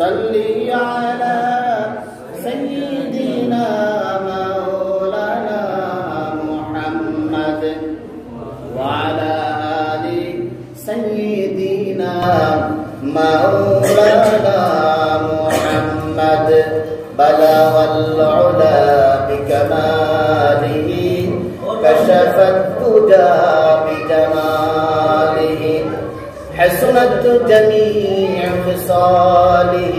صلي على سيدنا مولانا محمد وعلى آل سيدنا مولانا محمد بلغ العلا بكماله كشف الدجى بجماله حسنت جميع خصاله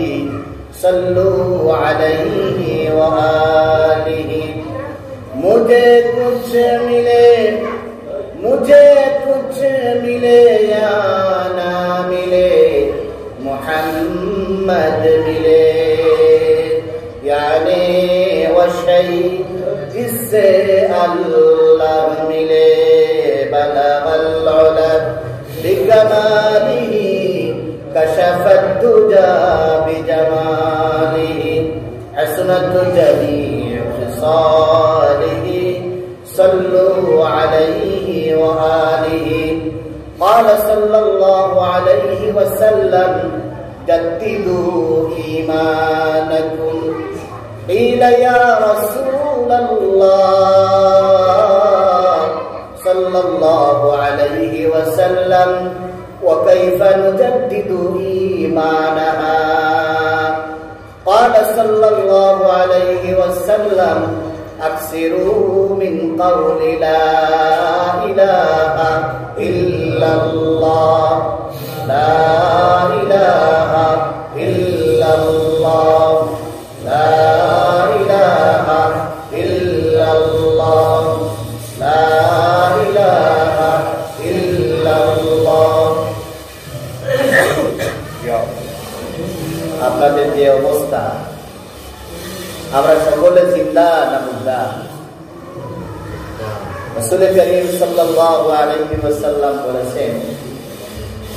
صلوا عليه وآله मुझे कुछ मिले या ना मिले मोहम्मद मिले यानी वो शई जिससे अल्लाह मिले बलगल उला बिकमालिही कशफत दुजा बिजमालिही हसनत जमीअ खिसालिही सल्लु अलैहि व आलिहि قال صلى الله عليه وسلم جددوا إيمانكم قيل يا رسول الله صلى الله عليه وسلم وكيف نجدد إيمانها قال صلى الله عليه وسلم أكثروا من قول لا إله إلا الله لا إله إلا الله لا إله إلا الله لا إله إلا الله আপনাদের যে অবস্থা আমরা সকলে জিন্দা না মুর্দা রাসূল করিম সাল্লাল্লাহু আলাইহি ওয়াসাল্লাম বলেছেন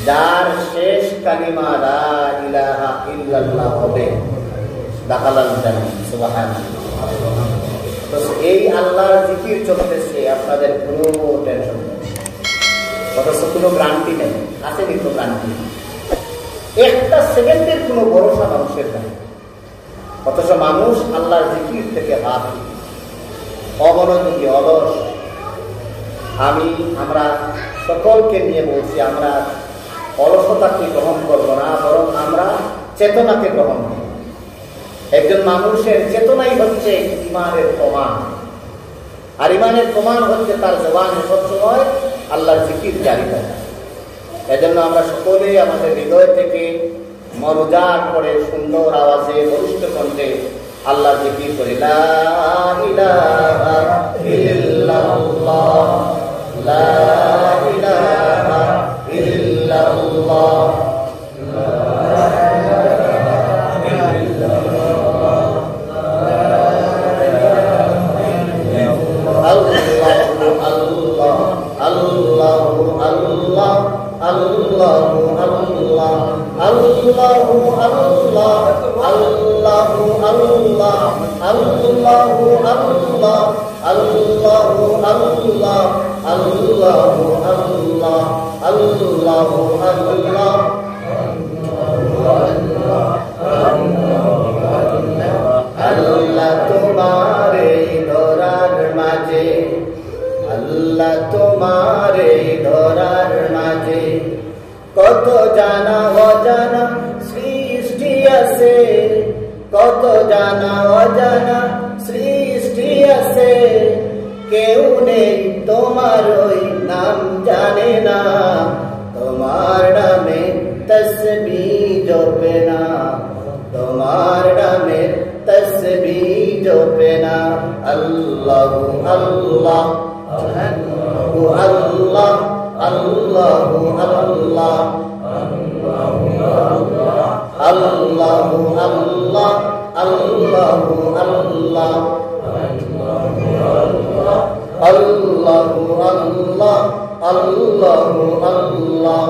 যার শেষ কালিমা লা ইলাহা ইল্লাল্লাহ হবে দাখালাল জান্নাত সুবহানাল্লাহ। তো এই আল্লাহর জিকির চলতেছে আপনাদের কোনো টেনশন নেই, অথচ কোনো গ্যারান্টি নেই, আছে কিন্তু গ্যারান্টি একটা সেকেন্ডের কোনো ভরসা মানুষের নেই, অথচ মানুষ আল্লাহর জিকির থেকে হাত অমনোযোগী অলস। আমরা সকলকে নিয়ে বলছি আমরা অলসতাকে গ্রহণ করবো না, বরং আমরা চেতনাকে গ্রহণ করব। একজন মানুষের চেতনাই হচ্ছে ইমানের প্রমাণ, আর ইমানের প্রমাণ হচ্ছে তার জবানে সবসময় আল্লাহর জিকির জারি থাকা। এজন্য আমরা সকলে আমাদের হৃদয় থেকে মনোজাত করে সুন্দর আওয়াজে বলিষ্ঠ কণ্ঠে আল্লাহর জিকির করি লা ইলাহা ইল্লাল্লাহ লা ইলাহা ইল্লাল্লাহ Allahu Allah Allahu Allah Allahu Allah Allahu Allah Allahu Allah Allahu Allah Allahu Allah Allah তোমারে ধরার মাঝে আল্লাহ তোমারে ধরার মাঝে কত জানা অজানা সৃষ্টি আছে, কত জানা অজানা সৃষ্টি আছে, কেউ নেই তোমার ওই নাম জানে না, তোমার নামে তসবিহ জপে না, তোমার নামে তসবিহ জপে না। আল্লাহু আল্লাহ Allahu Allah Allahu Allah Allahu Allah Allahu Allah Allahu Allah Allahu Allah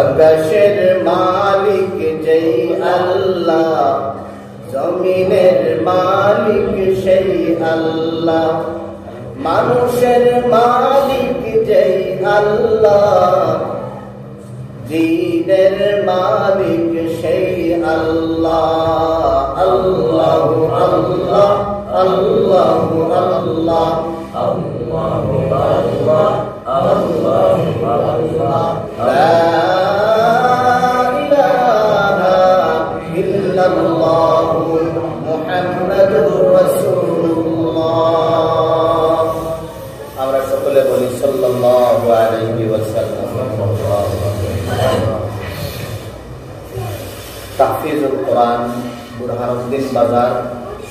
আকাশের মালিক যেই আল্লাহ, জমিনের মালিক সেই আল্লাহ, মানুষের মালিক যেই আল্লাহ, বলি সাল্লাল্লাহু আলাইহি ওয়াসাল্লাম। তাহফিজুল কোরআন বুরহানুদ্দিন বাজার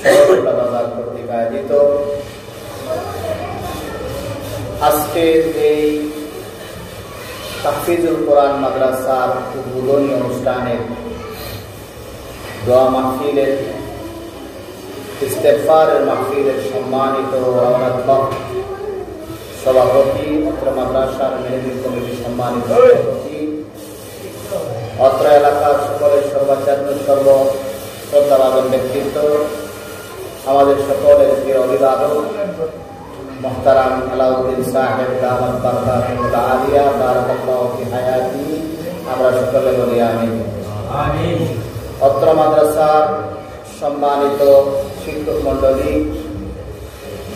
সরকারি বাজার কর্তৃক আয়োজিত আজকের এই তাহফিজুল কোরআন মাদ্রাসার উদ্বোধনী অনুষ্ঠানের দোয়া মাহফিলের ইস্তেগফারের মাহফিলের সম্মানিত সভাপতি, অত্র মাদ্রাসার ম্যানেজিং কমিটির সম্মানিত সভাপতি, অত্র এলাকার সকলের সর্বাচার্য সর্ব শ্রদ্ধাভাজন ব্যক্তিত্ব, আমাদের সকলের প্রিয় অভিভাবক মুহতারাম আলাউদ্দিন সাহেব দামাত বারকাতুহুল আলিয়া বারাকাল্লাহু ফি হায়াতি, আমরা সকলে বলি আমিন। অত্র মাদ্রাসার সম্মানিত শিক্ষক মন্ডলী,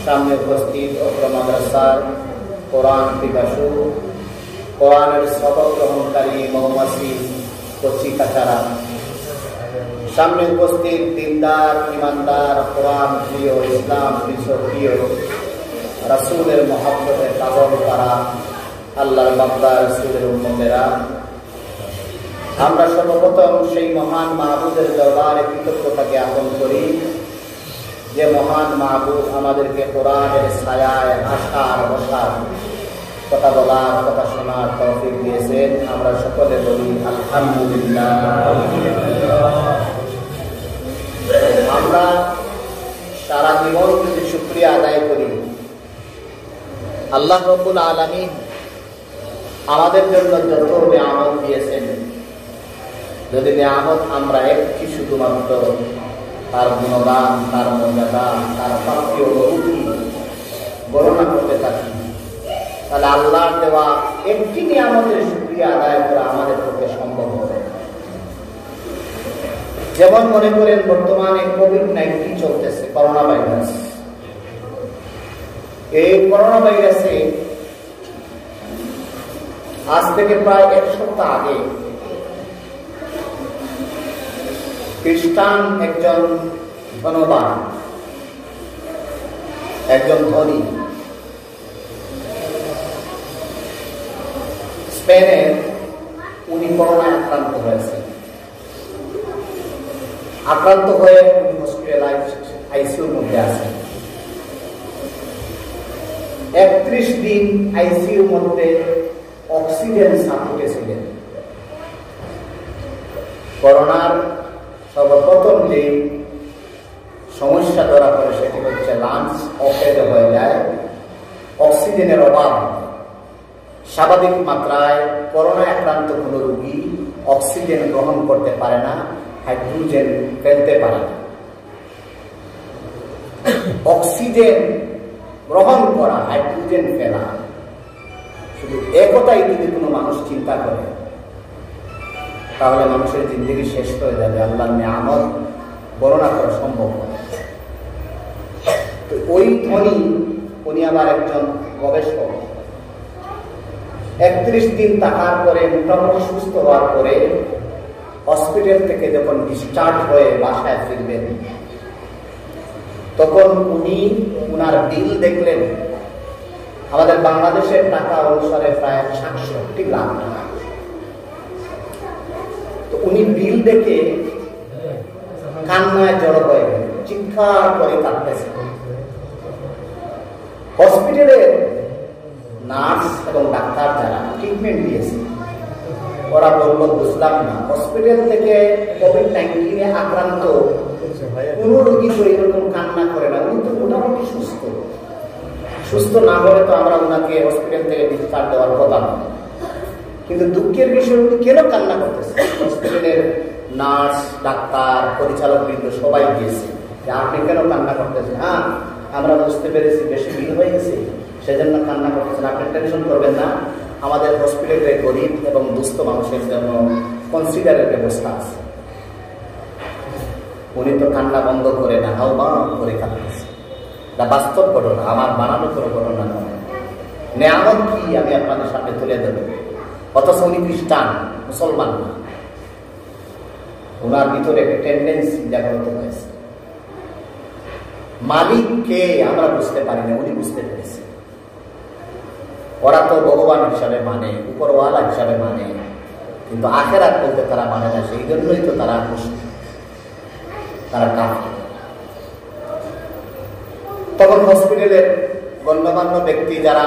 সামনে উপস্থিত অত্র মাদ্রাসার কোরআন পিপাসু, কোরআনের সবক গ্রহণকারী মৌমাছি কচি কাচারা, সামনে উপস্থিত দিনদার ইমানদার কোরআন প্রিয়, ইসলাম প্রিয়, রাসূলের মহব্বতে পাগল করা আল্লাহর বান্দা রাসূলের উম্মতেরা, আমরা সর্বপ্রথম সেই মহান মাহবুদের দরবারে কৃতজ্ঞতা জ্ঞাপন করি যে মহান মাহবুব আমাদেরকে কোরআনের ছায়ায় আসার বসার, কথা বলার, কথা শোনার তৌফিক দিয়েছেন। আমরা সকলে বলি আলহামদুলিল্লাহ। আমরা সারা জীবন যদি শুকরিয়া আদায় করি, আল্লাহ রাব্বুল আলামিন আমাদের জন্য যত নিয়ামত দিয়েছেন, যদি নিয়ামত আমরা একটি শুধুমাত্র তার গুণগান, তার মর্যাদা, তার প্রাপ্তি অনুভূতি বর্ণনা করতে থাকি, তাহলে আল্লাহর দেওয়া একটি নিয়ামতের শুকরিয়া আদায় করা আমাদের পক্ষে সম্ভব হবে। যেমন মনে করেন বর্তমানে কোভিড-19 চলতেছে, করোনা ভাইরাস। এই করোনা ভাইরাসে আজ থেকে প্রায় এক সপ্তাহ আগে খ্রিস্টান একজন ধনবান, একজন ধনী স্পেনের, উনি করোনায় আক্রান্ত হয়েছে। আক্রান্ত হয়ে উনি হসপিটালাইজড, আইসিইউর মধ্যে আছেন। 31 দিন আইসিইউর মধ্যে অক্সিজেন সাপোর্টে ছিলেন। করোনার সর্বপ্রথম যে সমস্যা ধরা পড়ে সেটি হচ্ছে লাংস অকেজ হয়ে যায়, অক্সিজেনের অভাব। স্বাভাবিক মাত্রায় করোনায় আক্রান্ত কোনো রোগী অক্সিজেন গ্রহণ করতে পারে না, হাইড্রোজেন ফেলতে পারে না। অক্সিজেন গ্রহণ করা, হাইড্রোজেন ফেলা, শুধু একথাই যদি কোনো মানুষ চিন্তা করে তাহলে মানুষের জিন্দগি শেষ হয়ে যাবে, আল্লাহর নিয়ামত বর্ণনা করা সম্ভব নয়। তো ওই ধনী, উনি আবার একজন গবেষক। 31 দিন থাকার পরে মোটামুটি সুস্থ হওয়ার পরে হসপিটাল থেকে যখন ডিসচার্জ হয়ে বাসায় ফিরবেন, তখন উনি উনার বিল দেখলেন আমাদের বাংলাদেশের টাকা অনুসারে প্রায় 67 লাখ টাকা। তো উনি বিল দেখে কান্নায় জড়ো হয়ে গেলেন, চিৎকার করে কাঁদতেছেন। হসপিটালের নার্স এবং ডাক্তার যারা ট্রিটমেন্ট দিয়েছে, ওরা বলল বুঝলাম না, হসপিটাল থেকে কোভিড-19 আক্রান্ত কোন রোগী তো এরকম কান্না করে না, উনি তো মোটামুটি সুস্থ। সুস্থ না হলে তো আমরা ওনাকে হসপিটাল থেকে ডিসচার্জ দেওয়ার কথা না। কিন্তু দুঃখের বিষয় উনি কেন কান্না করতেছে? হসপিটালের নার্স, ডাক্তার, পরিচালক বৃন্দ সবাই গিয়েছে যে আপনি কেন কান্না করতেছেন? হ্যাঁ, আমরা বুঝতে পেরেছি বেশি বিল হয়ে গেছে, সেজন্য কান্না করতেছেন। আপনি টেনশন করবেন না, আমাদের হসপিটালে গরিব এবং দুস্থ মানুষের জন্য কনসিডারের ব্যবস্থা আছে। উনি তো কান্না বন্ধ করে না, হাওয়া করে কাঁদতেছে। এটা বাস্তব ঘটনা, আমার বানানো কোনো ঘটনা নয়। নেয়ামত কি আমি আপনাদের সামনে তুলে দেব। অথচ উনি খ্রিস্টান, মুসলমান না। ওনার ভিতরে একটা টেন্ডেন্সি জাগ্রত হয়েছে। মালিক কে আমরা বুঝতে পারি না, উনি বুঝতে পেরেছেন। ওরা তো ভগবান হিসাবে মানে, উপরওয়ালা হিসাবে মানে, কিন্তু আখেরাত বলতে তারা মানে না। সেই জন্যই তো তারা মুশরিক, তারা কাফের। তখন হসপিটালের গণ্যমান্য ব্যক্তি যারা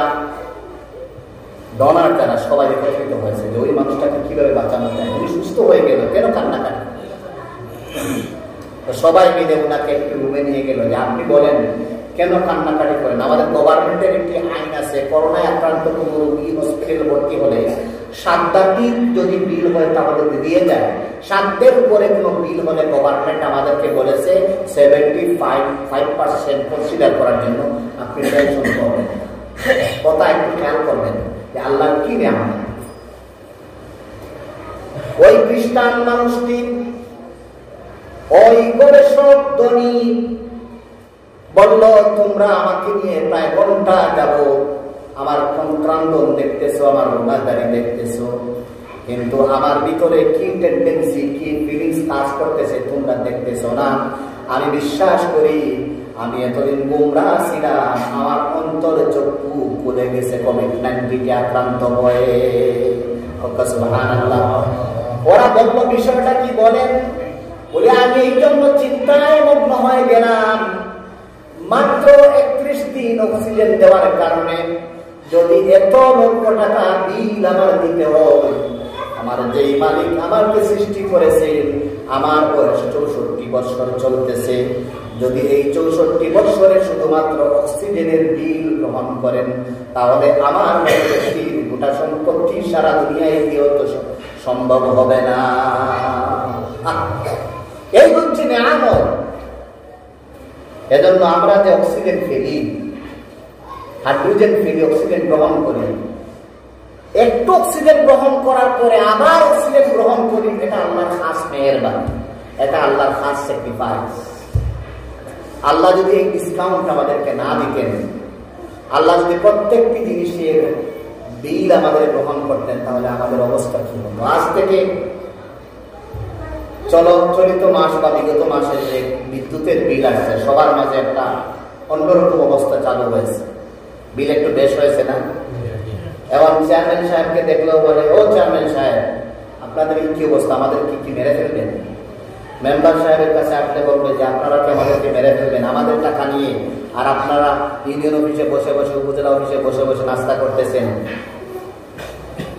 ডোনার, যারা সবাই একত্রিত হয়েছে যে ওই মানুষটাকে কিভাবে বাঁচানো যায়, উনি সুস্থ হয়ে গেল, কেন কান্নাকাটি? তো সবাই মিলে ওনাকে একটু রুমে নিয়ে গেল যে আপনি বলেন কেন কান্নাকাটি করেন? আমাদের গভর্নমেন্টের একটি আইন আছে, করোনায় আক্রান্ত কোনো রোগী হসপিটালে ভর্তি হলে 7 দিন যদি বিল হয় তাহলে দিয়ে যায়। 7 দিনের উপরে কোনো বিল হলে গভর্নমেন্ট আমাদেরকে বলেছে 75% কনসিডার করার জন্য। আপনি টেনশন করবেন, কথা একটু খেয়াল করবেন যে আল্লাহর কি নিয়ামত। ওই খ্রিস্টান মানুষটি, ওই গবেষক ধনী বলল, তোমরা আমাকে নিয়ে প্রায় ঘন্টা যাব আমার ক্রান্দন দেখতেছো, আমার রোনাদারি দেখতেছো, কিন্তু আমার ভিতরে কি টেন্ডেন্সি, কি ফিলিংস কাজ করতেছে তোমরা দেখতেছো না। আমি বিশ্বাস করি আমি এতদিন গুমরাহ ছিলাম, আমার অন্তর চক্ষু খুলে গেছে কোভিড-19 আক্রান্ত হয়ে। সুবহানাল্লাহ। ওরা বলল বিষয়টা কি বলেন? বলে আমি এই জন্য চিন্তায় মগ্ন হয়ে গেলাম, মাত্র 31 দিন অক্সিজেন দেওয়ার কারণে যদি এত লক্ষ টাকা বিল আমার দিতে হয়, আমার যেই মালিক আমাকে সৃষ্টি করেছে, আমার বয়স 64 বছর চলতেছে, যদি এই 64 বছরে শুধুমাত্র অক্সিজেনের বিল গ্রহণ করেন তাহলে আমার গোটা সম্পত্তি সারা দুনিয়ায় দিয়েও তো সম্ভব হবে না। এই হচ্ছে নিয়ামত। এজন্য আমরা যে অক্সিজেন ফেলি, হাইড্রোজেন ফেলি, অক্সিজেন গ্রহণ করি, একটু অক্সিজেন গ্রহণ করার পরে আবার অক্সিজেন গ্রহণ করি, এটা আল্লাহর খাস মেহেরবানি, এটা আল্লাহর খাস স্যাক্রিফাইস। আল্লাহ যদি এই ডিসকাউন্ট আমাদেরকে না দিতেন, আল্লাহ যদি প্রত্যেকটি জিনিসের বিল আমাদের গ্রহণ করতেন, তাহলে আমাদের অবস্থা কি হতো? আজ থেকে চলিত মাস বা বিগত মাসের যে বিদ্যুতের বিল আসছে, সবার মাঝে একটা অন্যরকম অবস্থা চালু হয়েছে। বিল একটু বেশ হয়েছে না? এবং চেয়ারম্যান সাহেবকে দেখলেও বলে, ও চেয়ারম্যান সাহেব, আপনাদের কি অবস্থা, আমাদের কি মেরে ফেলবেন? মেম্বার সাহেবের কাছে আসলে বলবে যে আপনারা কি আমাদেরকে মেরে ফেলবেন আমাদের টাকা নিয়ে, আর আপনারা ইউনিয়ন অফিসে বসে বসে, উপজেলা অফিসে বসে বসে নাস্তা করতেছেন।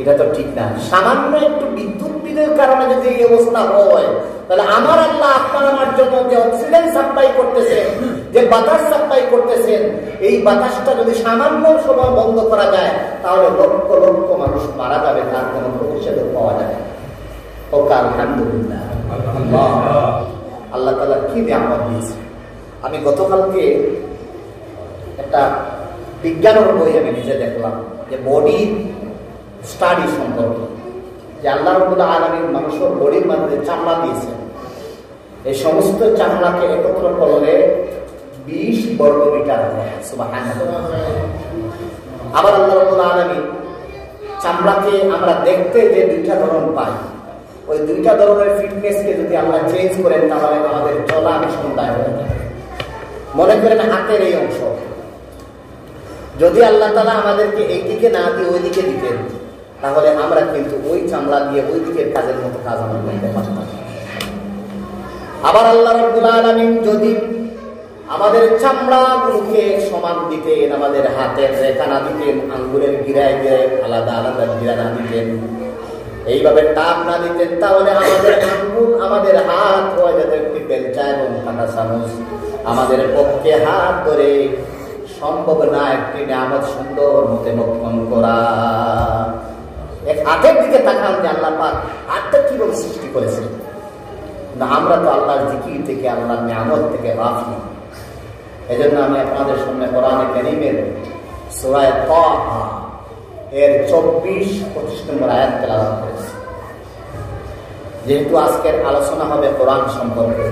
এটা তো ঠিক না। সামান্য একটু বিদ্যুৎ বিলের কারণে যদি এই অবস্থা হয়, তাহলে আমার আল্লাহ আপনার আমার জন্য যে অক্সিজেন সাপ্লাই করতেছেন, যে বাতাস সাপ্লাই করতেছেন, এই বাতাসটা যদি সামান্য সময় বন্ধ করা যায় তাহলে লক্ষ লক্ষ মানুষ মারা যাবে, তার কোনো প্রতিষেধক পাওয়া যাবে। আলহামদুলিল্লাহ, আল্লাহ তাআলা কি নিয়ামত দিয়েছে। আমি গতকালকে একটা বিজ্ঞানের বই আমি নিজে দেখলাম, যে বডি স্টাডি সম্পর্কে, যে আল্লাহ রাব্বুল আলামিন মানুষের বডির মধ্যে চামড়া দিয়েছেন, এই সমস্ত চামড়াকে একত্র করলে 20 বর্গ মিটার হয়। সুবহানাল্লাহ। আবার আল্লাহ রাব্বুল আলামিন চামড়াকে আমরা দেখতে যে 2টা ধরন পাই, ওই 2টা ধরনের ফিটনেসকে যদি আমরা চেঞ্জ করেন তাহলে আমাদের চলা বিসন্দায় হয়ে যাবে। মনে করেন হাতের এই অংশ যদি আল্লাহ তাআলা আমাদেরকে এই দিকে না দিয়ে ওই দিকে দিতেন, তাহলে আমরা কিন্তু ওই চামড়া দিয়ে ওই দিকের কাজের মতো কাজ আমরা করতে পারতাম। আবার আল্লাহ রাব্বুল আলামিন যদি আমাদের চামড়াগুলোকে সমান দিতেন, আমাদের হাতের রেখা না দিতেন, আঙ্গুলের গিরায় গিরায় আলাদা আলাদা গিরা না দিতেন, এইভাবে টাপ না দিতেন, তাহলে আমাদের আঙ্গুল, আমাদের হাত হয়ে যেত একটি বেলচা এবং কাঁটা চামচ। আমাদের পক্ষে হাত ধরে সম্ভব না একটি নিয়ামত সুন্দর মতে ভক্ষণ করা। এক হাতের দিকে তাকান যে আল্লাহ পাক হাতটা কিভাবে সৃষ্টি করেছে। না, আমরা তো আল্লাহর জিকির থেকে, আল্লাহর নিয়ামত থেকে গাফিল। এজন্য আমি আপনাদের সামনে কোরআনে কারীমের সূরা তাহা এর 24-25 নম্বর আয়াত তেলাওয়াত করেছি। যেহেতু আজকের আলোচনা হবে কোরআন সম্পর্কে,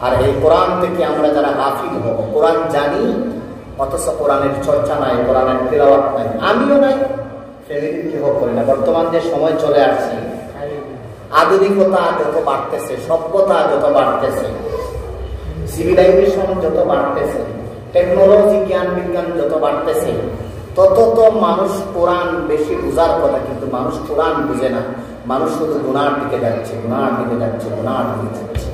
আর এই কোরআন থেকে আমরা যারা গাফিল হব, কোরআন জানি অথচ কোরআনের চর্চা নাই, কোরআনের তেলাওয়াত নাই, আমিও নাই, ফ্যামিলির কেউ করি না। বর্তমান যে সময় চলে আসছে, আধুনিকতা যত বাড়তেছে, সভ্যতা যত বাড়তেছে, সিভিলাইজেশন যত বাড়তেছে, টেকনোলজি, জ্ঞান বিজ্ঞান যত বাড়তেছে, তত তো মানুষ কোরআন বেশি বোঝার কথা, কিন্তু মানুষ কোরআন বুঝে না। মানুষ শুধু গুনার দিকে যাচ্ছে, গুনার দিকে যাচ্ছে, গুনার দিকে যাচ্ছে।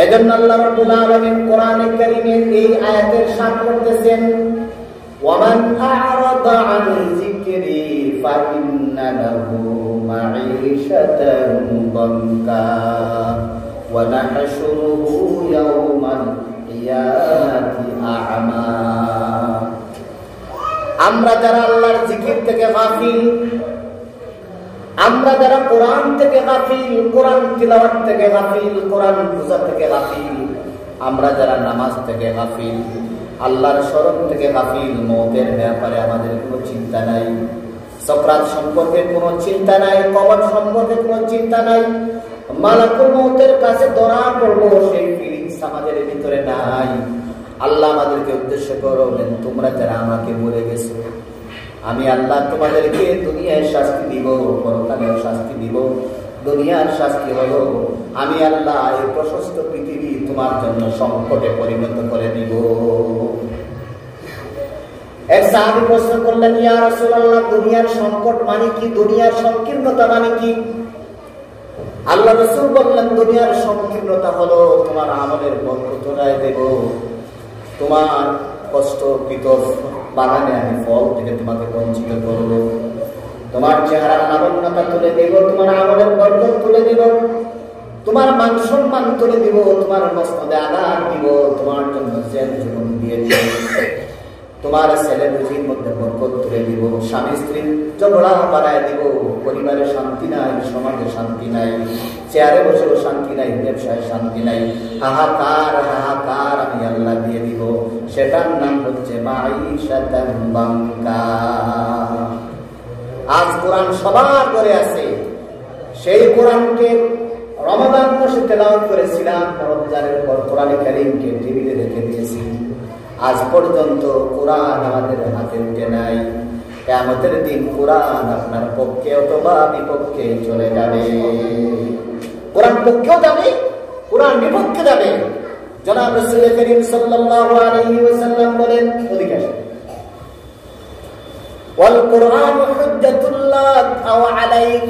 এজন্য আল্লাহ রাব্বুল আলামিন কোরআনে কারীমে এই আয়াতের সাথ করতেছেন, ওয়ামান আ'রাদা আন যিকরি ফাইন্না লাহু মাঈশাতান দানকা ওয়া নাহশুরুহু ইয়াওমাল কিয়ামাতি আ'মা। আমরা যারা আল্লাহর জিকির থেকে গাফিল, আমরা যারা কোরআন থেকে গাফিল, কোরআন তিলাওয়াত থেকে গাফিল, কোরআন বুঝা থেকে গাফিল, আমরা যারা নামাজ থেকে গাফিল, আল্লাহর স্মরণ থেকে গাফিল, মওতের ব্যাপারে আমাদের কোনো চিন্তা নাই, সাকরাত সম্পর্কে কোনো চিন্তা নাই, কবর সম্পর্কে কোনো চিন্তা নাই, মালাকুল মওতের কাছে ধরা পড়বো সেই ফিলিংস আমাদের ভিতরে নাই। আল্লাহ আমাদেরকে উদ্দেশ্য করলেন, তোমরা যারা আমাকে বলে গেছো, আমি আল্লাহ তোমাদেরকে দুনিয়ায় শাস্তি দিব, পরকালেও শাস্তি দিব। দুনিয়ার শাস্তি হলো আমি আল্লাহ এই প্রশস্ত পৃথিবী তোমার জন্য সংকটে পরিণত করে দিব। এক সাহাবী প্রশ্ন করলেন, ইয়া রাসূলুল্লাহ, দুনিয়ার সংকট মানে কি? দুনিয়ার সংকীর্ণতা মানে কি? আল্লাহ রাসূল বললেন, দুনিয়ার সংকীর্ণতা হলো তোমার আমলের বরকত নাই দেব, তোমার কষ্টকৃত বাগানে আমি ফল থেকে তোমাকে বঞ্চিত করব, তোমার চেহারার লাবণ্যতা তুলে দেব, তোমার আমলের বরকত তুলে দিব, তোমার মান সম্মান তুলে দিব, তোমার মস্তদে আঘাত দিব, তোমার জন্য জেল জীবন দিয়ে দিব, তোমার ছেলে রুজির মধ্যে বরকত তুলে দিব, স্বামী স্ত্রীর ঝগড়া বাড়ায় দিব, পরিবারে শান্তি নাই, সমাজে শান্তি নাই, চেয়ারে বসেও শান্তি নাই, ব্যবসায় শান্তি নাই, হাহাকার হাহাকার আমি আল্লাহ দিয়ে দিব। সেটার নাম হচ্ছে মাঈশাতান দানকা। আজ কোরআন সবার ঘরে আছে। সেই কোরআনকে রমাদান মাসে তেলাওয়াত করেছিলাম, রমজানের পর কোরআনে কারীমকে টেবিলে রেখে দিয়েছি। আজ পর্যন্ত কোরআন আমাদের হাতে উঠে নাই। কিয়ামতের দিন কোরআন আপনার পক্ষে অথবা বিপক্ষে চলে যাবে। কোরআন পক্ষেও যাবে, কোরআন বিপক্ষে যাবে। জনাব রাসূল করিম সাল্লাল্লাহু আলাইহি ওয়াসাল্লাম বলেন, ওদিকে আসেন, ওয়াল কোরআন হুজ্জাতুল লাক আও আলাইক।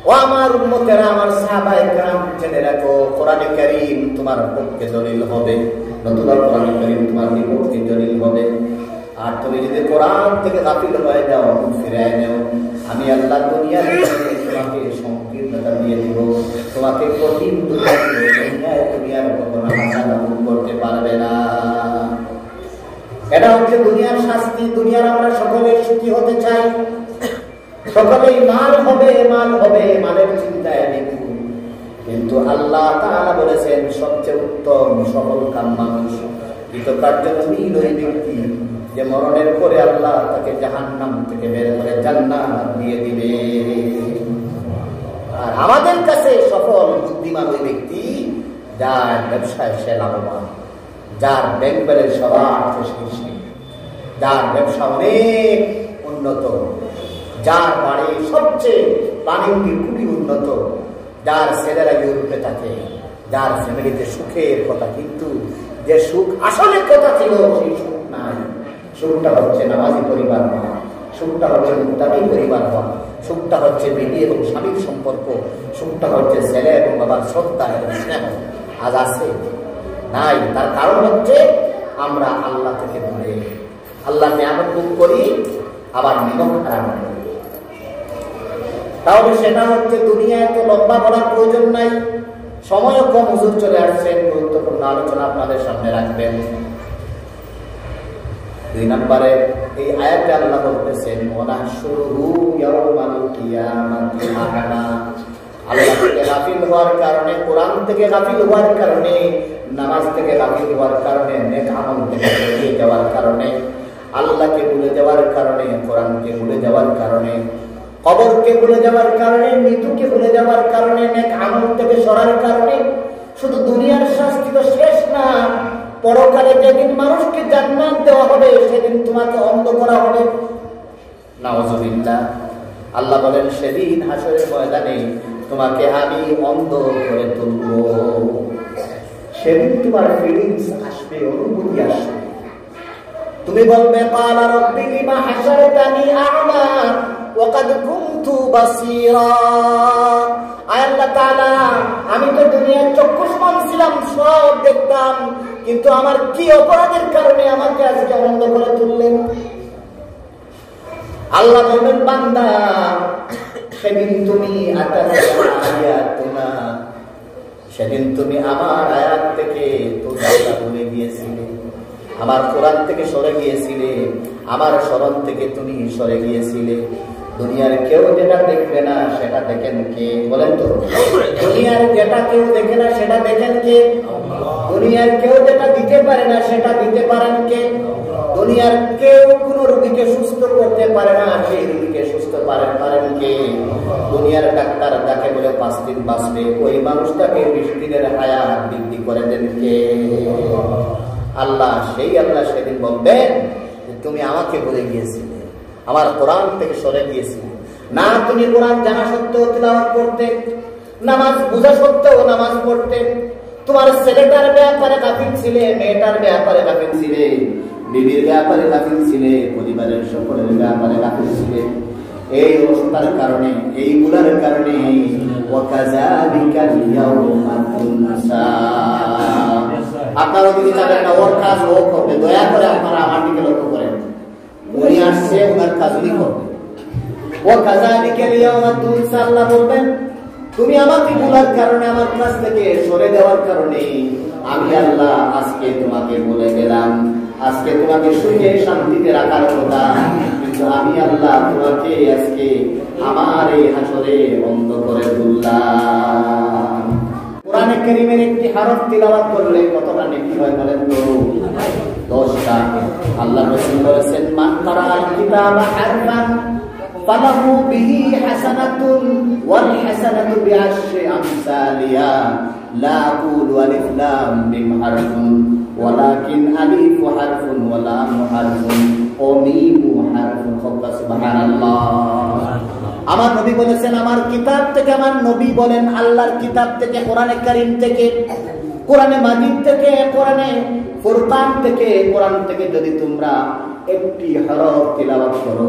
ও আমার উম্মতেরা, আমার সাহাবায়ে কেরাম, জেনে রাখো, কোরআনে কারীম তোমার পক্ষে দলিল হবে, নতুবা কোরআনে কারীম তোমার বিপক্ষে দলিল হবে। আর তুমি যদি কোরআন থেকে গাফিল হয়ে যাও, ফিরে নাও, আমি আল্লাহ দুনিয়ার তোমাকে সংকীর্ণতা দিয়ে দিব, তোমাকে কঠিন দুনিয়ার কখনো হাসান করতে পারবে না। এটা হচ্ছে দুনিয়ার শাস্তি। দুনিয়ার আমরা সকলে সুখী হতে চাই, সকলেই মাল হবে, মাল হবে, মালের চিন্তায় নেই। কিন্তু আল্লাহ তাআলা বলেছেন, সবচেয়ে উত্তম সফল কাম মানুষ, কৃতকার্য নবীর ওই ব্যক্তি যে মরণের পরে আল্লাহ তাকে জাহান্নাম থেকে বের করে জান্নাত দিয়ে দিবে। আর আমাদের কাছে সফল বুদ্ধিমান ওই ব্যক্তি যার ব্যবসায় সে লাভবান, যার ব্যাংক ব্যালেন্স সবার শীর্ষে, যার ব্যবসা অনেক উন্নত, যার বাড়ি সবচেয়ে বাণিজ্যিক খুবই উন্নত, যার ছেলেরা ইউরোপে থাকে, যার ফ্যামিলিতে সুখের কথা, কিন্তু যে সুখ আসলে কথা ছিল সেই সুখ নাই। সুখটা হচ্ছে নামাজি পরিবার হওয়া, সুখটা হচ্ছে মুত্তাকি পরিবার হওয়া, সুখটা হচ্ছে বিবি এবং স্বামীর সম্পর্ক, সুখটা হচ্ছে ছেলে এবং বাবার শ্রদ্ধা এবং স্নেহ। আজ আছে নাই। তার কারণ হচ্ছে আমরা আল্লাহ থেকে দূরে, আল্লাহ নিয়ামত ভোগ করি, আবার নিয়ম হারাম করি। তাহলে সেটা হচ্ছে দুনিয়ায় তো লম্বা বলার প্রয়োজন নাই, সময়ও কম, হুজুর চলে আসছেন, গুরুত্বপূর্ণ আলোচনা আপনাদের সামনে রাখবেন। 2 নম্বরে এই আয়াতে আল্লাহ বলতেছেন, ওয়ানাহশুরুহু ইয়াওমাল কিয়ামাতি আ'মা। আল্লাহ থেকে গাফিল হওয়ার কারণে, কোরআন থেকে গাফিল হওয়ার কারণে, নামাজ থেকে গাফিল হওয়ার কারণে, নেক আমল থেকে বেরিয়ে যাওয়ার কারণে, আল্লাহকে ভুলে যাওয়ার কারণে, কোরআনকে ভুলে যাওয়ার কারণে, কবরকে ভুলে যাওয়ার কারণে, মৃত্যুকে ভুলে যাওয়ার কারণে, নেক আমল থেকে সরার কারণে, শুধু দুনিয়ার শাস্তি তো শেষ না, পরকালে যেদিন মানুষকে জান্নাত দেওয়া হবে সেদিন তোমাকে অন্ধ করা হবে। নাউযুবিল্লাহ। আল্লাহ বলেন, সেদিন হাসরের ময়দানে তোমাকে আমি অন্ধ করে তুলব। সেদিন তোমার ফিলিংস আসবে, অনুভূতি আসবে। তুমি বলবে ক্বালা রাব্বি লিমা হাশারতানি আ'মা ওয়া ক্বাদ কুনতু বাসীরা। আয় আল্লাহ তাআলা, আমি তো দুনিয়ার চক্ষুষ্মান ছিলাম, সব দেখতাম, কিন্তু আমার কি অপরাধের কারণে আমাকে আজকে অন্ধ করে তুললেন? আল্লাহ বলবেন, বান্দা, সেদিন তুমি সেদিন তুমি আমার আয়াত থেকে ভুলে গিয়েছিলে, আমার কোরআন থেকে সরে গিয়েছিলে, আমার স্মরণ থেকে তুমি সরে গিয়েছিলে। দুনিয়ার কেউ যেটা দেখবে না সেটা দেখেন কে? বলেন তো। দুনিয়ার যেটা কেউ দেখে না সেটা দেখেন কে? দুনিয়ার কেউ যেটা দিতে পারে না সেটা দিতে পারেন কে? দুনিয়ার কেউ কোন রোগীকে সুস্থ করতে পারে না, সেই রোগীকে সুস্থ পারেন কে? দুনিয়ার ডাক্তার যাকে বলে 5 দিন বাঁচবে, ওই মানুষটাকে 20 দিনের হায়াত বৃদ্ধি করে দেন কে? আল্লাহ। সেই আল্লাহ সেদিন বলবেন, তুমি আমাকে ভুলে গিয়েছিলে, আমার কোরআন থেকে সরে গিয়েছিলে। না, তুমি কোরআন জানা সত্ত্বেও তিলাওয়াত করতে, নামাজ বোঝা সত্ত্বেও নামাজ পড়তে, তোমার ছেলেটার ব্যাপারে গাফিল ছিলে, মেয়েটার ব্যাপারে গাফিল ছিলে, বিবির ব্যাপারে গাফিল ছিলে, পরিবারের সকলের ব্যাপারে গাফিল ছিলে। এই অবস্থার কারণে, এইগুলার কারণে ওয়াকাযালিকাল ইয়াউমা তুনসা। আপনারা যদি চাবেন না ওর কাজ ও করবে, দয়া করে আপনারা আমার দিকে লক্ষ্য করেন। উনি আসছে, ওনার কাজ উনি করবে। ওয়াকাযালিকাল ইয়াউমা তুনসা। আল্লাহ বলবেন, তুমি আমাকে ভুলার কারণে, আমার কাছ থেকে সরে দেওয়ার কারণে আমি আল্লাহ আজকে তোমাকে বলে গেলাম, আজকে তোমাকে সুখে শান্তিতে রাখার কথা, কিন্তু আমি আল্লাহ তোমাকে আজকে আমার এই হাসরে বন্ধ করে তুললাম। কোরআনে কারীমের একটি হরফ তিলাওয়াত করলে কতটা নেকি হয় বলেন তো? 10টা। আল্লাহ রাসূল বলেছেন, মান কারাআল কিতাবা হারফান ফালাহু বিহি হাসানাতুন ওয়াল হাসানাতু বিআশরি আমসালিহা লা আকুলু আলিফ লাম মিম হারফুন ওয়ালাকিন আলিফ হারফুন ওয়া লাম হারফুন ও মিম হারফুন। সুবহানাল্লাহ। আমার নবী বলেছেন, আমার কিতাব থেকে, আমার নবী বলেন আল্লাহর কিতাব থেকে, কোরআনে কারীম থেকে, কোরআনে মাজিদ থেকে, কোরআনে ফুরকান থেকে, কোরআন থেকে যদি তোমরা একটি হরফ তিলাওয়াত করো,